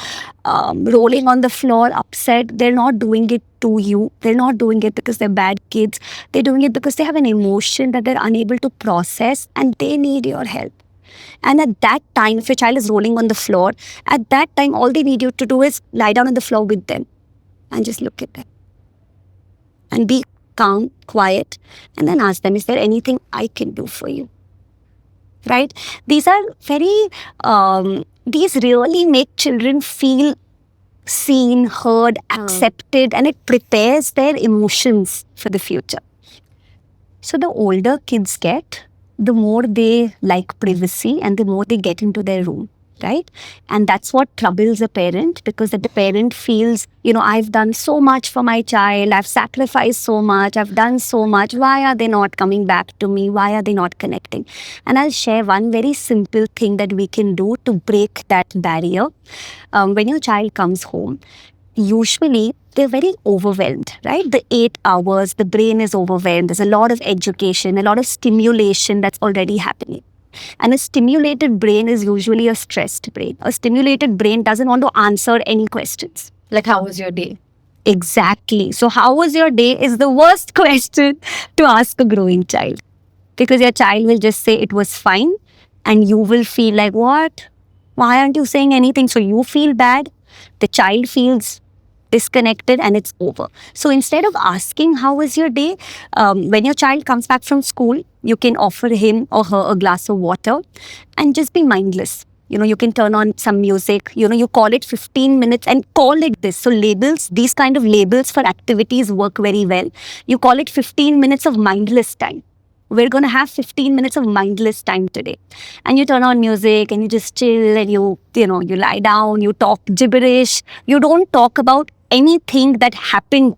Speaker 1: rolling on the floor, upset, they're not doing it to you. They're not doing it because they're bad kids. They're doing it because they have an emotion that they're unable to process, and they need your help. And at that time, if your child is rolling on the floor, at that time, all they need you to do is lie down on the floor with them and just look at them. And be calm, quiet, and then ask them, "Is there anything I can do for you?" Right? These are these really make children feel seen, heard, accepted, and it prepares their emotions for the future. So the older kids get, the more they like privacy and the more they get into their room, right? And that's what troubles a parent, because the parent feels, I've done so much for my child, I've sacrificed so much, I've done so much. Why are they not coming back to me? Why are they not connecting? And I'll share one very simple thing that we can do to break that barrier. When your child comes home, usually they're very overwhelmed, right? The 8 hours, the brain is overwhelmed. There's a lot of education, a lot of stimulation that's already happening. And a stimulated brain is usually a stressed brain. A stimulated brain doesn't want to answer any questions.
Speaker 2: Like, how was your day?
Speaker 1: Exactly. So how was your day is the worst question to ask a growing child. Because your child will just say it was fine, and you will feel like, "What? Why aren't you saying anything?" So you feel bad. The child feels disconnected, and it's over. So instead of asking, "How was your day?" When your child comes back from school, you can offer him or her a glass of water and just be mindless. You can turn on some music, you call it 15 minutes and call it this. So labels, these kind of labels for activities work very well. You call it 15 minutes of mindless time. We're going to have 15 minutes of mindless time today. And you turn on music and you just chill, and you lie down, you talk gibberish. You don't talk about anything that happened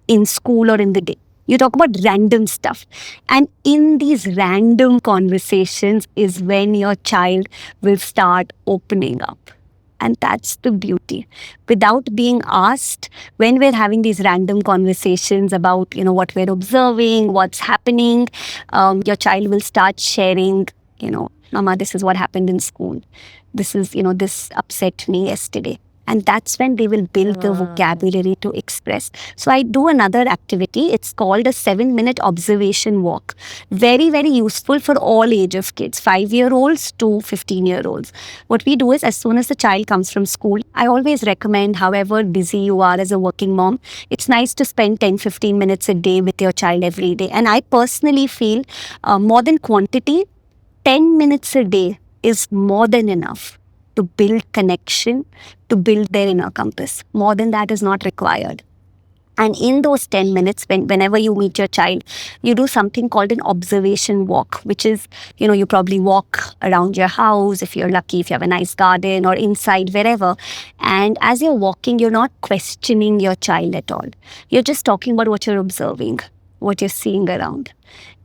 Speaker 1: in school or in the day. You talk about random stuff. And in these random conversations is when your child will start opening up. And that's the beauty. Without being asked, when we're having these random conversations about, what we're observing, what's happening, your child will start sharing, Mama, this is what happened in school. This is, this upset me yesterday. And that's when they will build the vocabulary to express. So I do another activity. It's called a 7-minute observation walk. Very, very useful for all age of kids, 5-year-olds to 15-year-olds. What we do is, as soon as the child comes from school, I always recommend, however busy you are as a working mom, it's nice to spend 10-15 minutes a day with your child every day. And I personally feel more than quantity, 10 minutes a day is more than enough to build connection, to build their inner compass. More than that is not required. And in those 10 minutes, whenever you meet your child, you do something called an observation walk, which is, you probably walk around your house, if you're lucky, if you have a nice garden, or inside, wherever. And as you're walking, you're not questioning your child at all. You're just talking about what you're observing, what you're seeing around.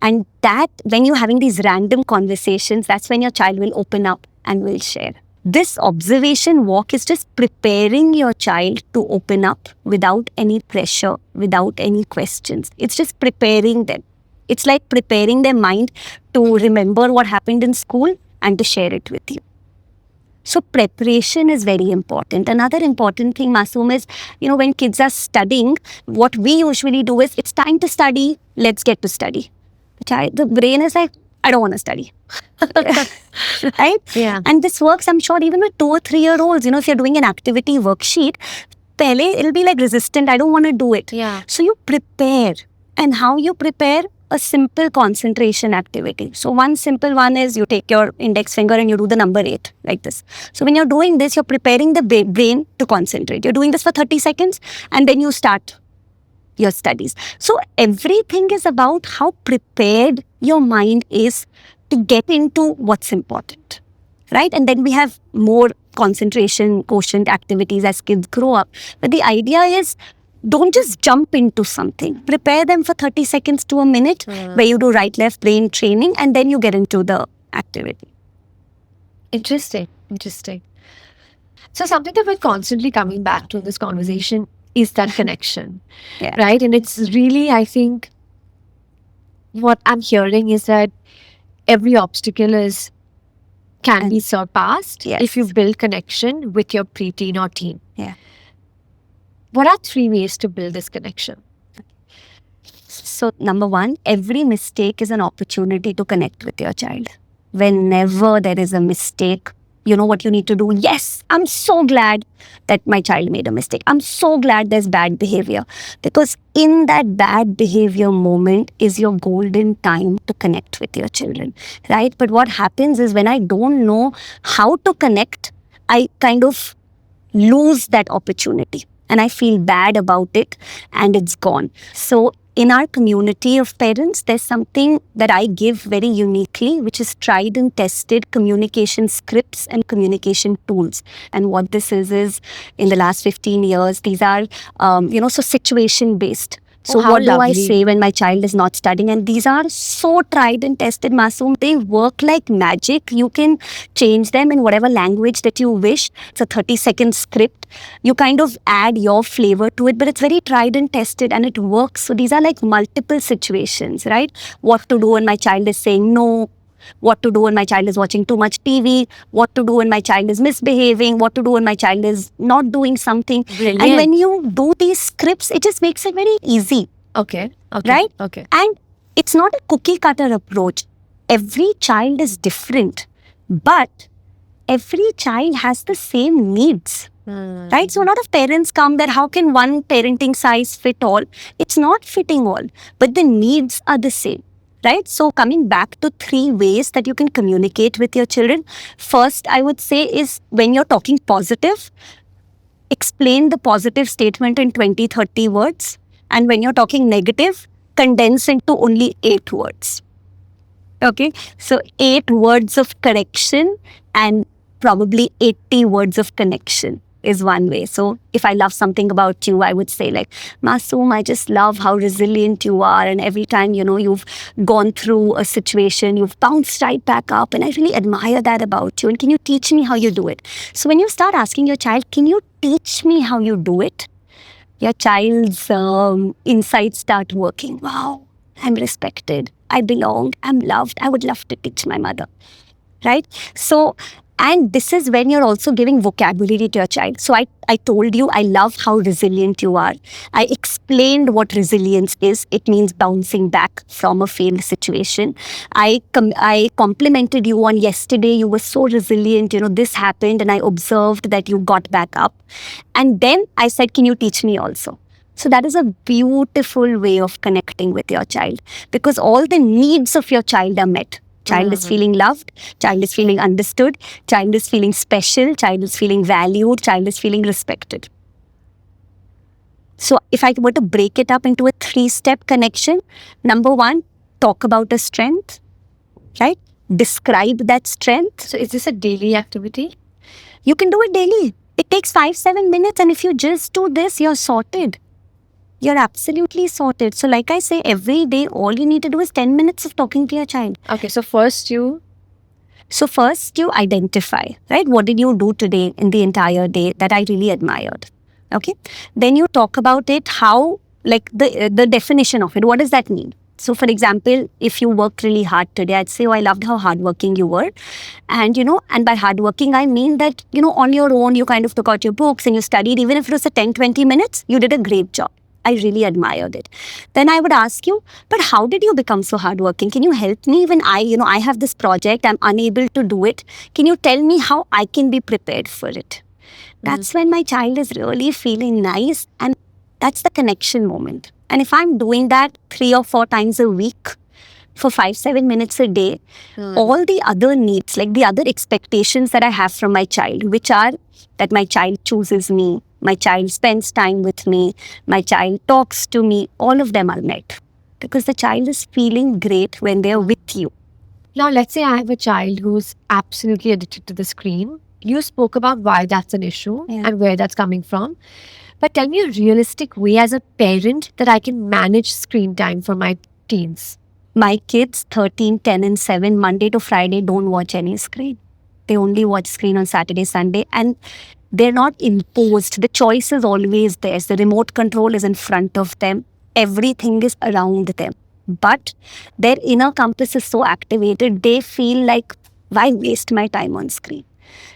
Speaker 1: And that, when you're having these random conversations, that's when your child will open up and will share. This observation walk is just preparing your child to open up without any pressure, without any questions. It's just preparing them. It's like preparing their mind to remember what happened in school and to share it with you. So preparation is very important. Another important thing, Masoom, is, when kids are studying, what we usually do is, it's time to study, let's get to study. The brain is like, I don't want to study. Right?
Speaker 2: Yeah.
Speaker 1: And this works, I'm sure, even with 2 or 3-year-olds. If you're doing an activity worksheet, it'll be like resistant. I don't want to do it.
Speaker 2: Yeah.
Speaker 1: So you prepare. And how you prepare? A simple concentration activity. So one simple one is, you take your index finger and you do the number 8 like this. So when you're doing this, you're preparing the brain to concentrate. You're doing this for 30 seconds and then you start your studies. So everything is about how prepared your mind is to get into what's important, right? And then we have more concentration quotient activities as kids grow up. But the idea is, don't just jump into something. Prepare them for 30 seconds to a minute where you do right, left brain training, and then you get into the activity.
Speaker 2: Interesting. So something that we're constantly coming back to in this conversation is that connection, right? And it's really, I think, what I'm hearing is that every obstacle can be surpassed if you build connection with your preteen or teen.
Speaker 1: Yeah.
Speaker 2: What are 3 ways to build this connection?
Speaker 1: So number 1, every mistake is an opportunity to connect with your child. Whenever there is a mistake, you know what you need to do? Yes, I'm so glad that my child made a mistake. I'm so glad there's bad behavior. Because in that bad behavior moment is your golden time to connect with your children, right? But what happens is, when I don't know how to connect, I kind of lose that opportunity. And I feel bad about it and it's gone. So in our community of parents, there's something that I give very uniquely, which is tried and tested communication scripts and communication tools. And what this is in the last 15 years, these are, so situation based. So what do I say when my child is not studying? And these are so tried and tested, Masoom. They work like magic. You can change them in whatever language that you wish. It's a 30-second script. You kind of add your flavor to it, but it's very tried and tested and it works. So these are like multiple situations, right? What to do when my child is saying no. What to do when my child is watching too much TV, what to do when my child is misbehaving, what to do when my child is not doing something.
Speaker 2: Brilliant.
Speaker 1: And when you do these scripts, it just makes it very easy.
Speaker 2: Okay.
Speaker 1: Right?
Speaker 2: Okay.
Speaker 1: And it's not a cookie cutter approach. Every child is different, but every child has the same needs. Right? So a lot of parents come that how can one parenting size fit all? It's not fitting all, but the needs are the same. Right? So coming back to 3 ways that you can communicate with your children. First, I would say is, when you're talking positive, explain the positive statement in 20, 30 words. And when you're talking negative, condense into only 8 words. Okay? So 8 words of correction and probably 80 words of connection. is one way. So if I love something about you, I would say like, Masoom, I just love how resilient you are. And every time, you've gone through a situation, you've bounced right back up. And I really admire that about you. And can you teach me how you do it? So when you start asking your child, can you teach me how you do it? Your child's insights start working. Wow, I'm respected. I belong. I'm loved. I would love to teach my mother. Right? So, and this is when you're also giving vocabulary to your child. So I told you, I love how resilient you are. I explained what resilience is. It means bouncing back from a failed situation. I complimented you on yesterday. You were so resilient. This happened and I observed that you got back up. And then I said, can you teach me also? So that is a beautiful way of connecting with your child, because all the needs of your child are met. Child is feeling loved, child is feeling understood, child is feeling special, child is feeling valued, child is feeling respected. So if I were to break it up into a 3-step connection, number 1, talk about a strength, right? Describe that strength.
Speaker 2: So is this a daily activity?
Speaker 1: You can do it daily. It takes 5-7 minutes, and if you just do this, you're sorted. You're absolutely sorted. So like I say, every day, all you need to do is 10 minutes of talking to your child.
Speaker 2: Okay, so first you
Speaker 1: identify, right? What did you do today in the entire day that I really admired? Okay. Then you talk about it, how, like the definition of it. What does that mean? So for example, if you worked really hard today, I'd say, oh, I loved how hardworking you were. And, and by hardworking, I mean that, on your own, you kind of took out your books and you studied. Even if it was a 10-20 minutes, you did a great job. I really admired it. Then I would ask you, but how did you become so hardworking? Can you help me when I have this project, I'm unable to do it? Can you tell me how I can be prepared for it? That's when my child is really feeling nice, and that's the connection moment. And if I'm doing that 3 or 4 times a week for 5-7 minutes a day, all the other needs, like the other expectations that I have from my child, which are that my child chooses me, my child spends time with me, my child talks to me, all of them are met. Because the child is feeling great when they're with you.
Speaker 2: Now, let's say I have a child who's absolutely addicted to the screen. You spoke about why that's an issue and where that's coming from. But tell me a realistic way as a parent that I can manage screen time for my teens.
Speaker 1: My kids, 13, 10 and 7, Monday to Friday, don't watch any screen. They only watch screen on Saturday, Sunday, and they're not imposed. The choice is always theirs. The remote control is in front of them. Everything is around them. But their inner compass is so activated, they feel like, why waste my time on screen?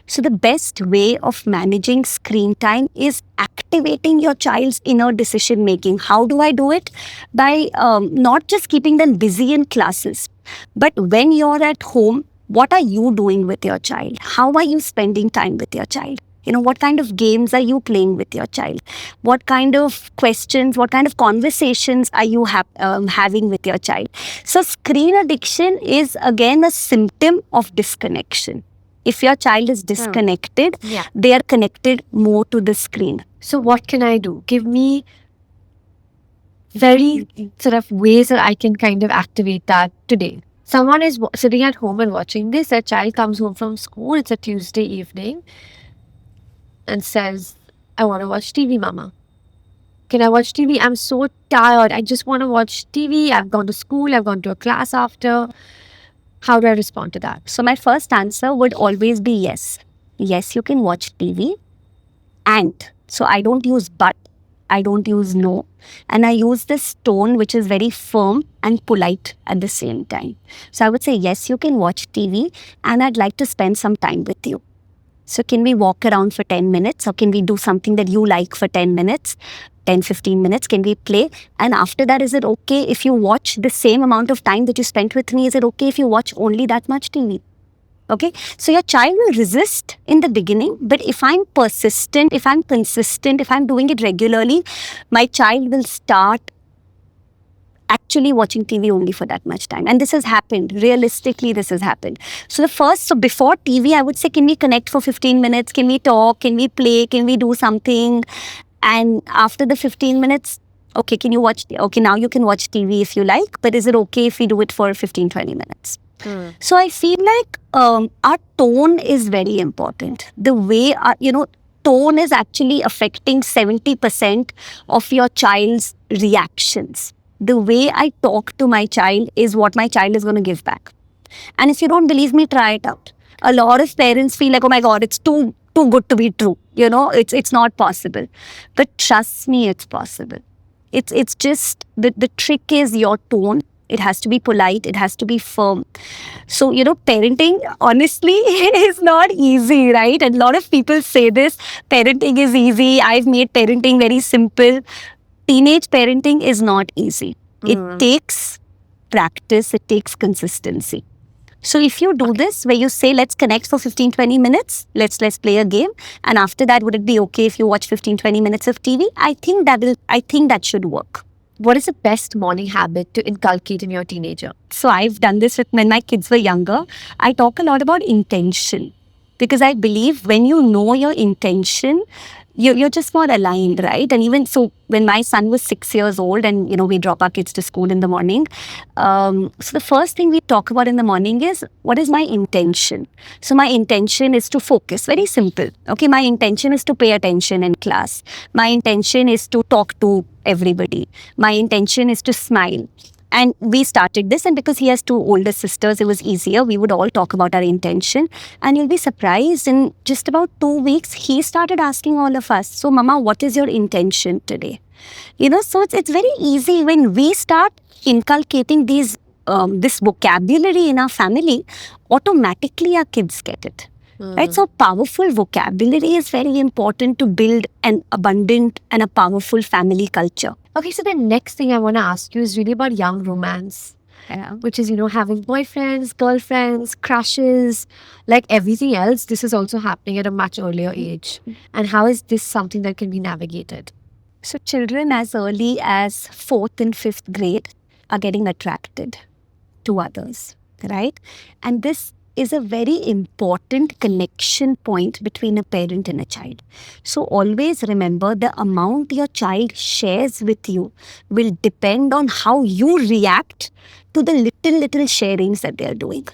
Speaker 1: So the best way of managing screen time is activating your child's inner decision making. How do I do it? By not just keeping them busy in classes, but when you're at home, what are you doing with your child? How are you spending time with your child? What kind of games are you playing with your child? What kind of questions, what kind of conversations are you having with your child? So screen addiction is again a symptom of disconnection. If your child is disconnected, they are connected more to the screen.
Speaker 2: So what can I do? Give me very sort of ways that I can kind of activate that today. Someone is sitting at home and watching this. Their child comes home from school. It's a Tuesday evening and says, I want to watch TV, Mama. Can I watch TV? I'm so tired. I just want to watch TV. I've gone to school. I've gone to a class after. How do I respond to that?
Speaker 1: So my first answer would always be yes. Yes, you can watch TV. And so I don't use but, I don't use no. And I use this tone which is very firm and polite at the same time. So I would say, yes, you can watch TV and I'd like to spend some time with you. So can we walk around for 10 minutes, or can we do something that you like for 10 minutes, 10, 15 minutes? Can we play? And after that, is it okay if you watch the same amount of time that you spent with me? Is it okay if you watch only that much TV? Okay. So your child will resist in the beginning, but if I'm persistent, if I'm consistent, if I'm doing it regularly, my child will start actually watching TV only for that much time. And this has happened. Realistically, this has happened. So before TV, I would say, can we connect for 15 minutes? Can we talk? Can we play? Can we do something? And after the 15 minutes, okay, can you watch? Okay, now you can watch TV if you like, but is it okay if we do it for 15, 20 minutes? So I feel like our tone is very important. The way, tone is actually affecting 70% of your child's reactions. The way I talk to my child is what my child is going to give back. And if you don't believe me, try it out. A lot of parents feel like, oh my God, it's too good to be true. It's not possible. But trust me, it's possible. It's just the trick is your tone. It has to be polite, it has to be firm. So, parenting honestly is not easy, right? And a lot of people say this, parenting is easy. I've made parenting very simple. Teenage parenting is not easy. It takes practice, it takes consistency. So if you do this, where you say, let's connect for 15, 20 minutes, let's play a game. And after that, would it be okay if you watch 15, 20 minutes of TV? I think that should work.
Speaker 2: What is the best morning habit to inculcate in your teenager?
Speaker 1: So I've done this when my kids were younger. I talk a lot about intention, because I believe when you know your intention, you're just more aligned, right? And even so, when my son was 6 years old and, we drop our kids to school in the morning. So the first thing we talk about in the morning is, what is my intention? So my intention is to focus. Very simple. Okay, my intention is to pay attention in class. My intention is to talk to everybody. My intention is to smile. And we started this, and because he has 2 older sisters, it was easier. We would all talk about our intention. And you'll be surprised, in just about 2 weeks, he started asking all of us, so Mama, what is your intention today? So it's very easy when we start inculcating this vocabulary in our family, automatically our kids get it. Right? So powerful vocabulary is very important to build an abundant and a powerful family culture.
Speaker 2: Okay, so the next thing I want to ask you is really about young romance.
Speaker 1: Yeah.
Speaker 2: Which is, having boyfriends, girlfriends, crushes, like everything else. This is also happening at a much earlier age. And how is this something that can be navigated?
Speaker 1: So children as early as 4th and 5th grade are getting attracted to others, right? And this is a very important connection point between a parent and a child. So always remember, the amount your child shares with you will depend on how you react to the little sharings that they are doing.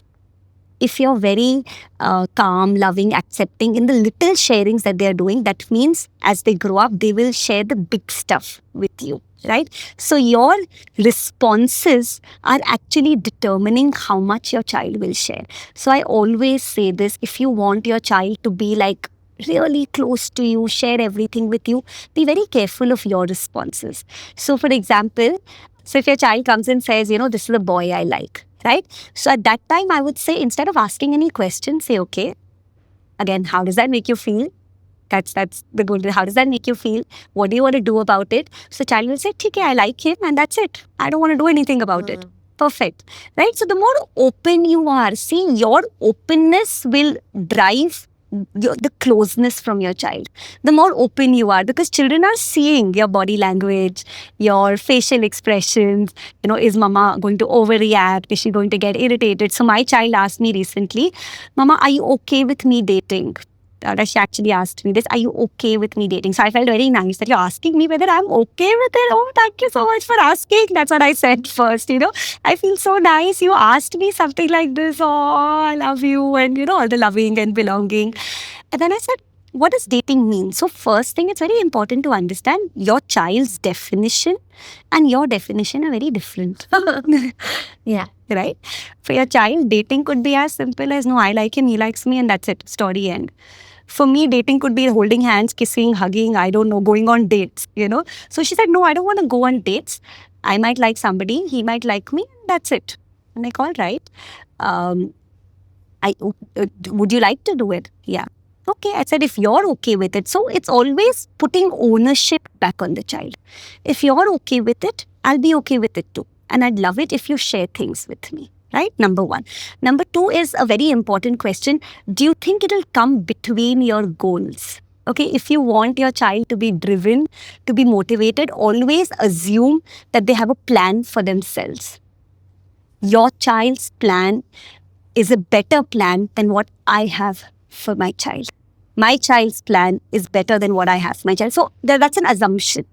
Speaker 1: If you're very calm, loving, accepting in the little sharings that they are doing, that means as they grow up, they will share the big stuff with you, right? So your responses are actually determining how much your child will share. So I always say this, if you want your child to be like really close to you, share everything with you, be very careful of your responses. So for example, so if your child comes and says, this is the boy I like, right? So at that time, I would say, instead of asking any questions, say, okay, again, how does that make you feel? That's the good. How does that make you feel? What do you want to do about it? So child will say, okay, I like him and that's it. I don't want to do anything about it. Perfect. Right? So the more open you are, see, your openness will drive the closeness from your child. The more open you are, because children are seeing your body language, your facial expressions. Is Mama going to overreact? Is she going to get irritated? So my child asked me recently, Mama, are you okay with me dating? She actually asked me this, are you okay with me dating? So I felt very nice that you're asking me whether I'm okay with it. Oh, thank you so much for asking. That's what I said first, I feel so nice. You asked me something like this. Oh, I love you. And, all the loving and belonging. And then I said, what does dating mean? So first thing, it's very important to understand your child's definition and your definition are very different.
Speaker 2: Yeah.
Speaker 1: Right? For your child, dating could be as simple as, no, I like him, he likes me, and that's it. Story end. For me, dating could be holding hands, kissing, hugging, I don't know, going on dates, So she said, no, I don't want to go on dates. I might like somebody, he might like me, that's it. I'm like, all right. Would you like to do it? Yeah. Okay, I said, if you're okay with it. So it's always putting ownership back on the child. If you're okay with it, I'll be okay with it too. And I'd love it if you share things with me. Right? Number 1. Number 2 is a very important question. Do you think it'll come between your goals? Okay, if you want your child to be driven, to be motivated, always assume that they have a plan for themselves. Your child's plan is a better plan than what I have for my child. my child's plan is better than what I have for my child. So that's an assumption.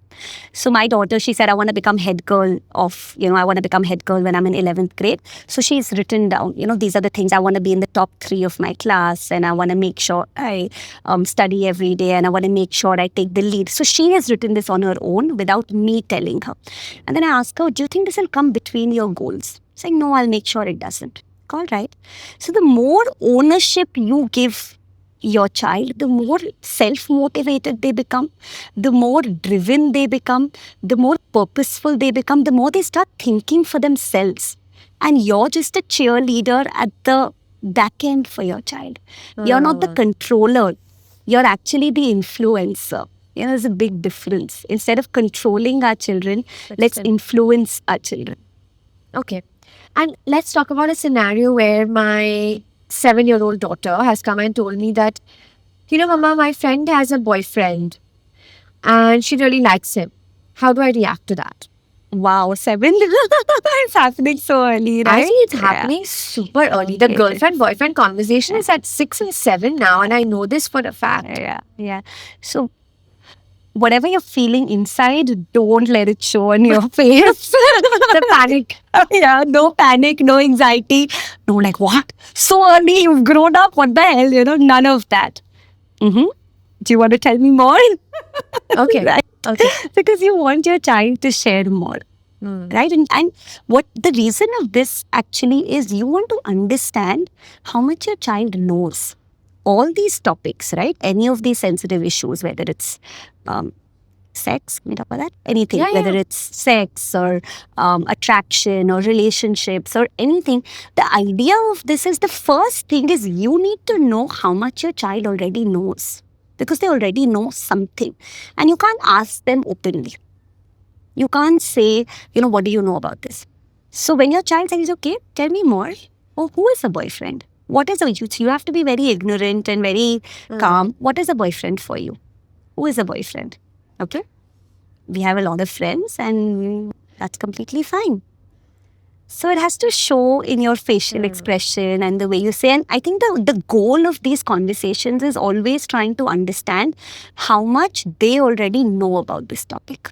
Speaker 1: So my daughter, she said, I want to become head girl of, I want to become head girl when I'm in 11th grade. So she's written down, these are the things I want to be in the top 3 of my class, and I want to make sure I study every day, and I want to make sure I take the lead. So she has written this on her own without me telling her. And then I asked her, do you think this will come between your goals? Saying, no, I'll make sure it doesn't. All right. So the more ownership you give your child, the more self-motivated they become, the more driven they become, the more purposeful they become, the more they start thinking for themselves. And you're just a cheerleader at the back end for your child. You're not the controller. You're actually the influencer. There's a big difference. Instead of controlling our children, let's influence our children.
Speaker 2: Okay. And let's talk about a scenario where my 7-year-old daughter has come and told me that, Mama, my friend has a boyfriend and she really likes him. How do I react to that?
Speaker 1: Wow, 7? It's happening so early, right?
Speaker 2: I think it's happening super early. The girlfriend-boyfriend conversation is at 6 and 7 now, and I know this for a fact.
Speaker 1: Yeah. So, whatever you're feeling inside, don't let it show on your face.
Speaker 2: The panic.
Speaker 1: Yeah, no panic, no anxiety. No, like, what? So early, you've grown up. What the hell? None of that. Do you want to tell me more?
Speaker 2: Okay.
Speaker 1: Right?
Speaker 2: Okay.
Speaker 1: Because you want your child to share more. Right? And what the reason of this actually is, you want to understand how much your child knows. All these topics, right? Any of these sensitive issues, whether it's sex, anything, whether it's sex or attraction or relationships or anything. The idea of this is, the first thing is, you need to know how much your child already knows, because they already know something, and you can't ask them openly. You can't say, what do you know about this? So when your child says, okay, tell me more. Oh, who is a boyfriend? What is a youth? You have to be very ignorant and very calm. What is a boyfriend for you? Who is a boyfriend? Okay. We have a lot of friends, and that's completely fine. So it has to show in your facial expression and the way you say. And I think the goal of these conversations is always trying to understand how much they already know about this topic.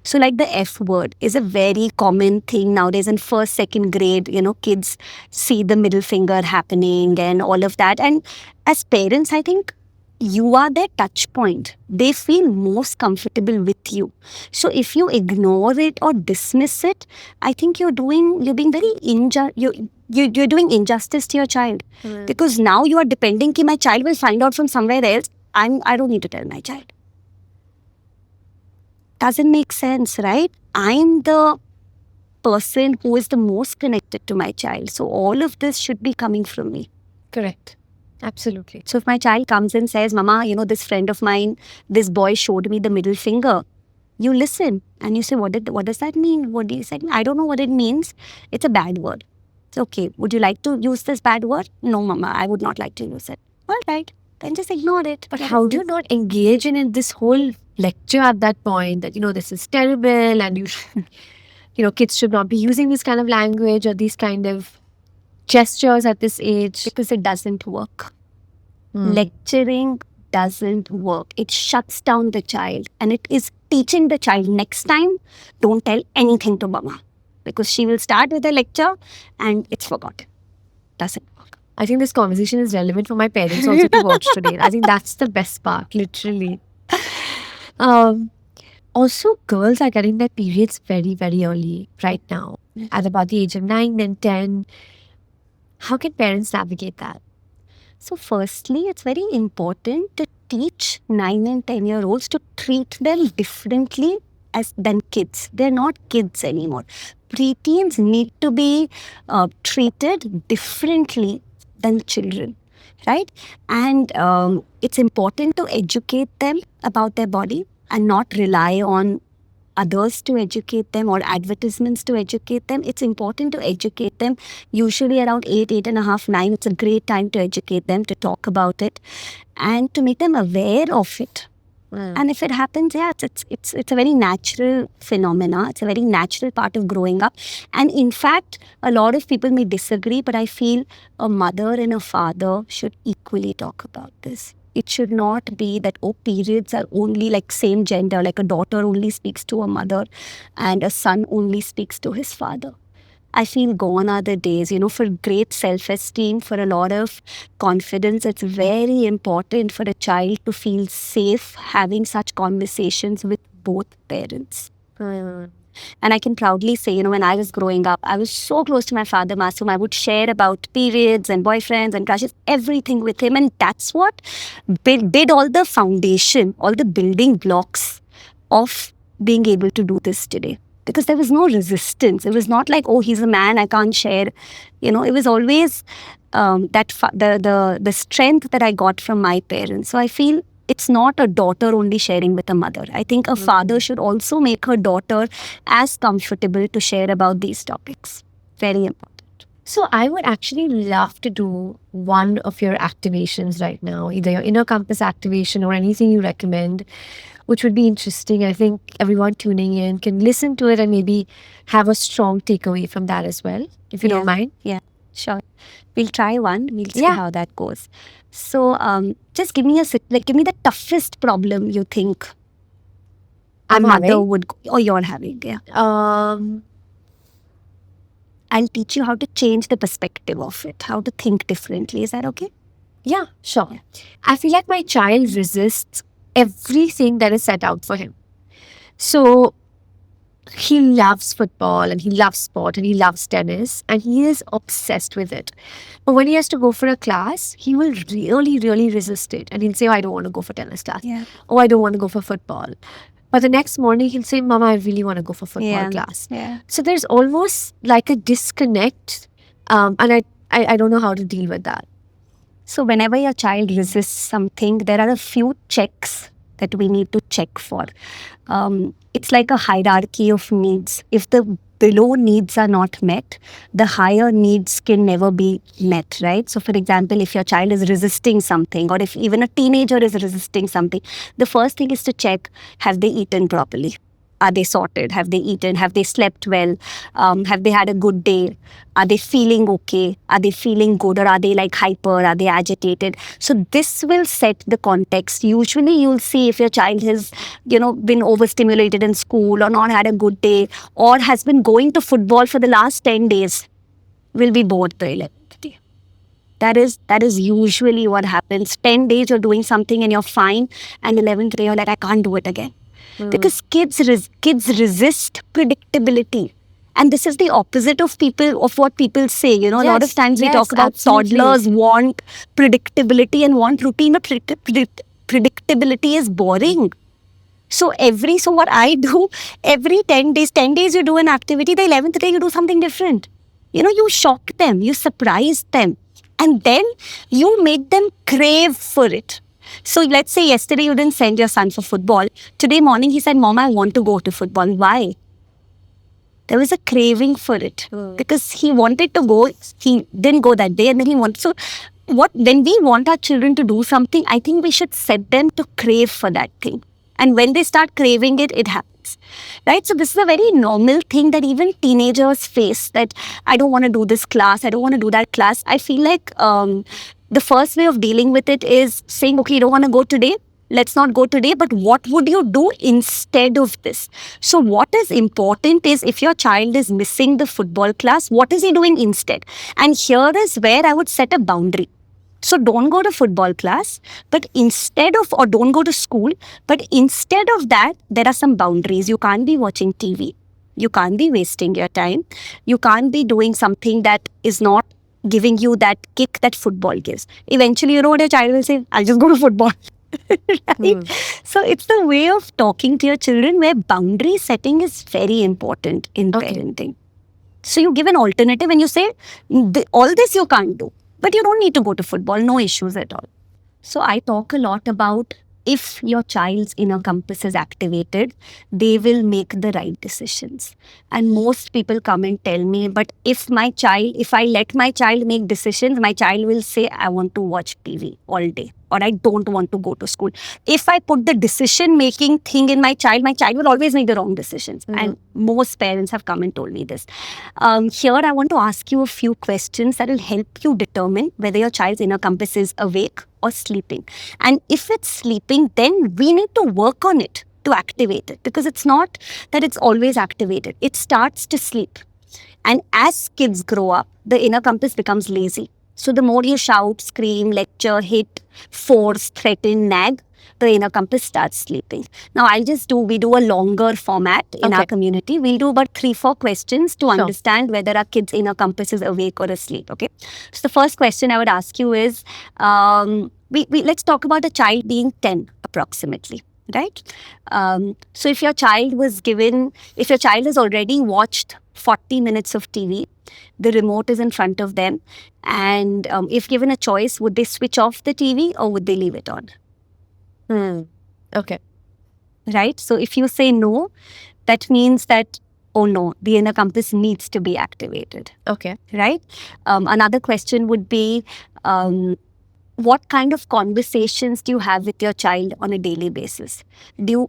Speaker 1: So like the F word is a very common thing nowadays in 1st, 2nd grade. Kids see the middle finger happening and all of that. And as parents, I think you are their touch point. They feel most comfortable with you. So if you ignore it or dismiss it, I think you're being very you're doing injustice to your child. Because now you are depending that my child will find out from somewhere else. I don't need to tell my child. Doesn't make sense, right? I'm the person who is the most connected to my child. So all of this should be coming from me.
Speaker 2: Correct. Absolutely.
Speaker 1: So if my child comes and says, Mama, this friend of mine, this boy showed me the middle finger, you listen and you say, what does that mean? What do you say? I don't know what it means. It's a bad word. It's okay. Would you like to use this bad word? No, Mama, I would not like to use it. All right. Then just ignore it.
Speaker 2: But how do you not engage in this whole lecture at that point that, this is terrible and kids should not be using this kind of language or these kind of gestures at this age?
Speaker 1: Because it doesn't work. Lecturing doesn't work. It shuts down the child, and it is teaching the child, next time, don't tell anything to Mama, because she will start with a lecture and it's forgotten. Doesn't work.
Speaker 2: I think this conversation is relevant for my parents also to watch today. I think that's the best part, literally. Also, girls are getting their periods very, very early right now, at about the age of 9 and 10. How can parents navigate that?
Speaker 1: So firstly, it's very important to teach 9 and 10-year-olds to treat them differently than kids. They're not kids anymore. Preteens need to be treated differently than children, right? And it's important to educate them about their body and not rely on others to educate them or advertisements to educate them. It's important to educate them. Usually around 8 and a half, 9, it's a great time to educate them, to talk about it and to make them aware of it. And if it happens, it's a very natural phenomena. It's a very natural part of growing up. And in fact, a lot of people may disagree, but I feel a mother and a father should equally talk about this. It should not be that, oh, periods are only like same gender, like a daughter only speaks to a mother and a son only speaks to his father. I feel gone are the days, for great self esteem, for a lot of confidence. It's very important for a child to feel safe having such conversations with both parents. And I can proudly say, when I was growing up, I was so close to my father, Masoom. I would share about periods and boyfriends and crushes, everything with him. And that's what did all the foundation, all the building blocks of being able to do this today. Because there was no resistance. It was not like, oh, he's a man, I can't share. It was always the strength that I got from my parents. So I feel it's not a daughter only sharing with a mother. I think a father should also make her daughter as comfortable to share about these topics. Very important.
Speaker 2: So I would actually love to do one of your activations right now, either your inner compass activation or anything you recommend, which would be interesting. I think everyone tuning in can listen to it and maybe have a strong takeaway from that as well, if you don't mind.
Speaker 1: Yeah, sure. We'll try one. We'll see
Speaker 2: Yeah.
Speaker 1: how that goes. So just give me give me the toughest problem you think a
Speaker 2: I'm
Speaker 1: mother
Speaker 2: having.
Speaker 1: would, or you're having. Yeah. I'll teach you how to change the perspective of it, how to think differently. Is that okay?
Speaker 2: Yeah, sure. I feel like my child resists everything that is set out for him. So he loves football and he loves sport and he loves tennis and he is obsessed with it. But when he has to go for a class, he will really, really resist it. And he'll say, oh, I don't want to go for tennis class.
Speaker 1: Yeah.
Speaker 2: Oh, I don't want to go for football. But the next morning, he'll say, Mama, I really want to go for football class.
Speaker 1: Yeah.
Speaker 2: So there's almost like a disconnect. And I don't know how to deal with that.
Speaker 1: So whenever your child resists something, there are a few checks that we need to check for. It's like a hierarchy of needs. If the below needs are not met, the higher needs can never be met, right? So for example, if your child is resisting something, or if even a teenager is resisting something, the first thing is to check, have they eaten properly? Are they sorted? Have they eaten? Have they slept well? Have they had a good day? Are they feeling okay? Are they feeling good, or are they like hyper? Are they agitated? So this will set the context. Usually you'll see if your child has, been overstimulated in school or not had a good day or has been going to football for the last 10 days, will be bored the 11th day. That is usually what happens. 10 days you're doing something and you're fine, and 11th day you're like, I can't do it again. Because kids resist predictability. And this is the opposite of what people say. A lot of times we talk about toddlers want predictability and want routine, but predictability is boring. So what I do, every 10 days you do an activity, the 11th day you do something different. You shock them, you surprise them, and then you make them crave for it. So let's say yesterday you didn't send your son for football. Today morning he said, Mom, I want to go to football. Why? There was a craving for it because he wanted to go. He didn't go that day, and then he wanted. So when we want our children to do something, I think we should set them to crave for that thing. And when they start craving it, it happens. Right? So this is a very normal thing that even teenagers face, that I don't want to do this class, I don't want to do that class. I feel like the first way of dealing with it is saying, okay, you don't want to go today, let's not go today, but what would you do instead of this? So what is important is, if your child is missing the football class, what is he doing instead? And here is where I would set a boundary. So don't go to football class, but or don't go to school, but instead of that, there are some boundaries. You can't be watching TV. You can't be wasting your time. You can't be doing something that is not giving you that kick that football gives. Eventually, what your child will say? I'll just go to football. Right? So it's the way of talking to your children where boundary setting is very important in parenting. So you give an alternative and you say, all this you can't do, but you don't need to go to football, no issues at all. So I talk a lot about, if your child's inner compass is activated, they will make the right decisions. And most people come and tell me, but if I let my child make decisions, my child will say, I want to watch TV all day. or I don't want to go to school. If I put the decision making thing in my child will always make the wrong decisions. And most parents have come and told me this. Here, I want to ask you a few questions that will help you determine whether your child's inner compass is awake or sleeping. And if it's sleeping, then we need to work on it to activate it, because it's not that it's always activated. It starts to sleep. And as kids grow up, the inner compass becomes lazy. So the more you shout, scream, lecture, hit, force, threaten, nag, the inner compass starts sleeping. Now we do a longer format in our community. We'll do about 3-4 questions to understand whether our kid's inner compass is awake or asleep. Okay. So the first question I would ask you is, let's talk about a child being 10 approximately. Right? So if your child has already watched 40 minutes of TV, the remote is in front of them, and if given a choice, would they switch off the TV or would they leave it on?
Speaker 2: Okay.
Speaker 1: Right? So if you say no, that means that, oh no, the inner compass needs to be activated.
Speaker 2: Okay.
Speaker 1: Right? Another question would be, what kind of conversations do you have with your child on a daily basis?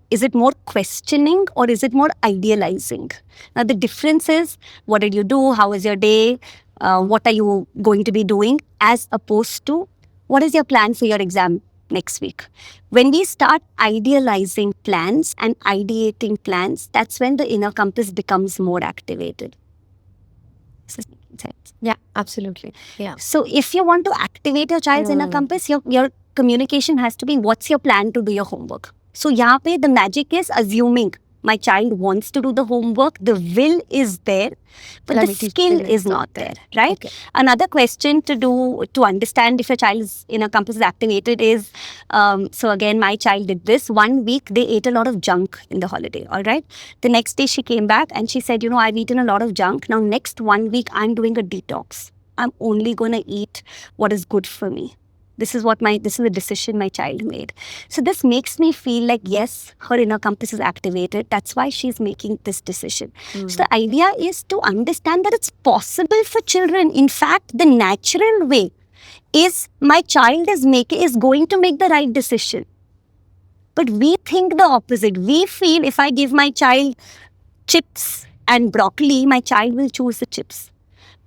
Speaker 1: Is it more questioning or is it more idealizing? Now, the difference is, what did you do? How was your day? What are you going to be doing? As opposed to, what is your plan for your exam next week? When we start idealizing plans and ideating plans, that's when the inner compass becomes more activated.
Speaker 2: Yeah, absolutely. Yeah.
Speaker 1: So if you want to activate your child's inner compass, your communication has to be, what's your plan to do your homework? So यहाँ पे the magic is assuming my child wants to do the homework, the will is there, but the skill is not there, right? Okay. Another question to understand if your child's inner compass is activated is, so again, my child did this. 1 week, they ate a lot of junk in the holiday, all right? The next day she came back and she said, I've eaten a lot of junk. Now next 1 week, I'm doing a detox. I'm only going to eat what is good for me. This is the decision my child made. So this makes me feel like, yes, her inner compass is activated. That's why she's making this decision. So the idea is to understand that it's possible for children. In fact, the natural way is my child is going to make the right decision. But we think the opposite. We feel if I give my child chips and broccoli, my child will choose the chips.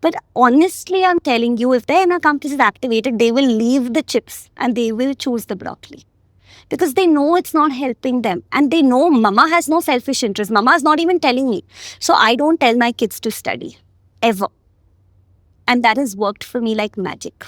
Speaker 1: But honestly, I'm telling you, if their inner compass is activated, they will leave the chips and they will choose the broccoli. Because they know it's not helping them. And they know mama has no selfish interest. Mama is not even telling me. So I don't tell my kids to study. Ever. And that has worked for me like magic.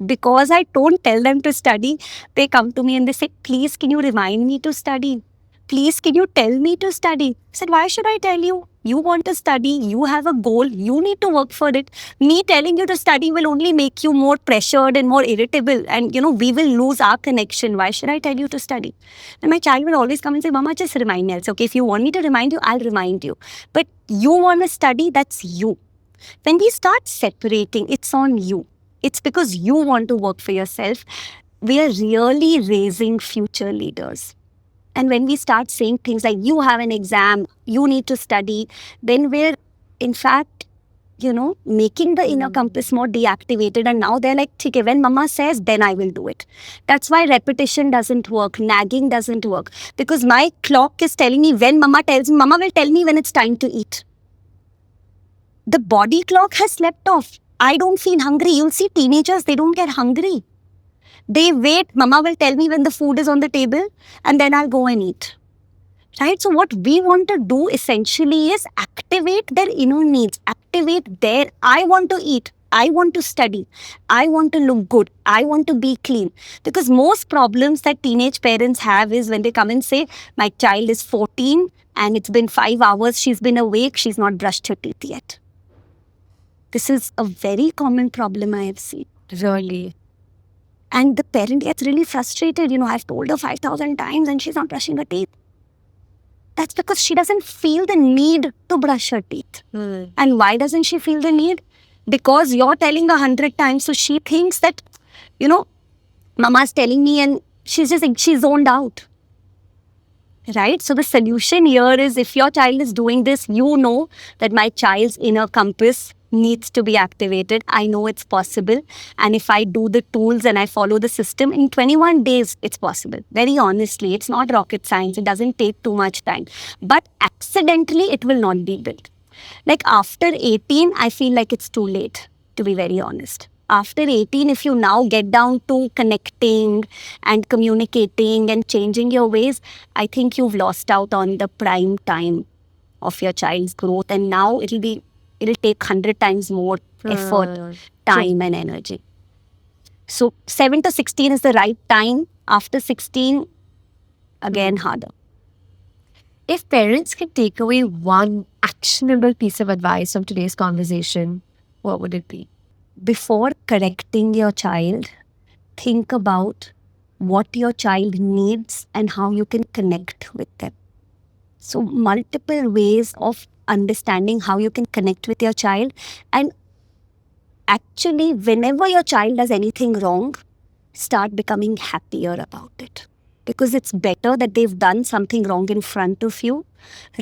Speaker 1: Because I don't tell them to study, they come to me and they say, please, can you remind me to study? Please, can you tell me to study? I said, why should I tell you? You want to study, you have a goal, you need to work for it. Me telling you to study will only make you more pressured and more irritable. And, we will lose our connection. Why should I tell you to study? And my child will always come and say, Mama, just remind me. I'll say, okay, if you want me to remind you, I'll remind you. But you want to study, that's you. When we start separating, it's on you. It's because you want to work for yourself. We are really raising future leaders. And when we start saying things like, you have an exam, you need to study, then we're, in fact, making the inner compass more deactivated. And now they're like, okay, when mama says, then I will do it. That's why repetition doesn't work, nagging doesn't work. Because my clock is telling me when mama tells me, mama will tell me when it's time to eat. The body clock has slept off. I don't feel hungry. You'll see teenagers, they don't get hungry. They wait, mama will tell me when the food is on the table and then I'll go and eat. Right? So what we want to do essentially is activate their inner needs, activate their, I want to eat, I want to study, I want to look good, I want to be clean. Because most problems that teenage parents have is when they come and say, my child is 14 and it's been 5 hours, she's been awake, she's not brushed her teeth yet. This is a very common problem I have seen.
Speaker 2: Really?
Speaker 1: And the parent gets really frustrated. I've told her 5,000 times and she's not brushing her teeth. That's because she doesn't feel the need to brush her teeth. And why doesn't she feel the need? Because you're telling her 100 times. So she thinks that, mama's telling me and she's zoned out. Right? So the solution here is, if your child is doing this, that my child's inner compass needs to be activated. I know it's possible. And if I do the tools and I follow the system, in 21 days, it's possible. Very honestly, it's not rocket science. It doesn't take too much time. But accidentally, it will not be built. Like after 18, I feel like it's too late, to be very honest. After 18, if you now get down to connecting and communicating and changing your ways, I think you've lost out on the prime time of your child's growth. And now it'll take 100 times more effort, time, and energy. So 7 to 16 is the right time. After 16, again, harder.
Speaker 2: If parents can take away one actionable piece of advice from today's conversation, what would it be?
Speaker 1: Before correcting your child, think about what your child needs and how you can connect with them. So, multiple ways of understanding how you can connect with your child. And actually, whenever your child does anything wrong, start becoming happier about it. Because it's better that they've done something wrong in front of you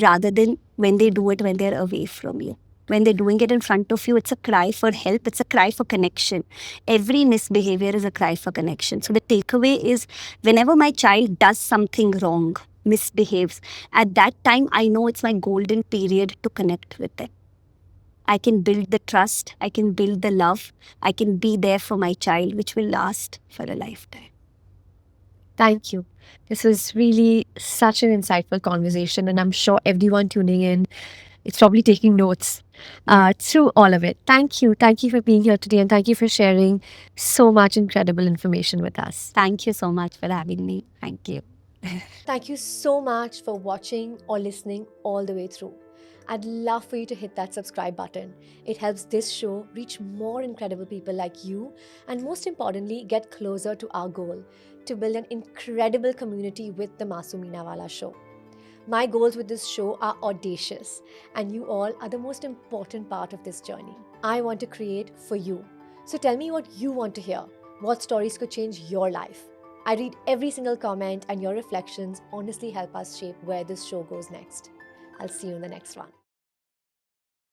Speaker 1: rather than when they do it when they're away from you. When they're doing it in front of you, it's a cry for help, it's a cry for connection. Every misbehavior is a cry for connection. So the takeaway is whenever my child does something wrong, misbehaves, at that time, I know it's my golden period to connect with them. I can build the trust, I can build the love, I can be there for my child, which will last for a lifetime.
Speaker 2: Thank you. This was really such an insightful conversation, and I'm sure everyone tuning in is probably taking notes through all of it. Thank you. Thank you for being here today, and thank you for sharing so much incredible information with us.
Speaker 1: Thank you so much for having me. Thank you.
Speaker 2: Thank you so much for watching or listening all the way through. I'd love for you to hit that subscribe button. It helps this show reach more incredible people like you, and most importantly, get closer to our goal to build an incredible community with the Masoom Minawala show. My goals with this show are audacious, and you all are the most important part of this journey. I want to create for you. So tell me what you want to hear. What stories could change your life? I read every single comment, and your reflections honestly help us shape where this show goes next. I'll see you in the next one.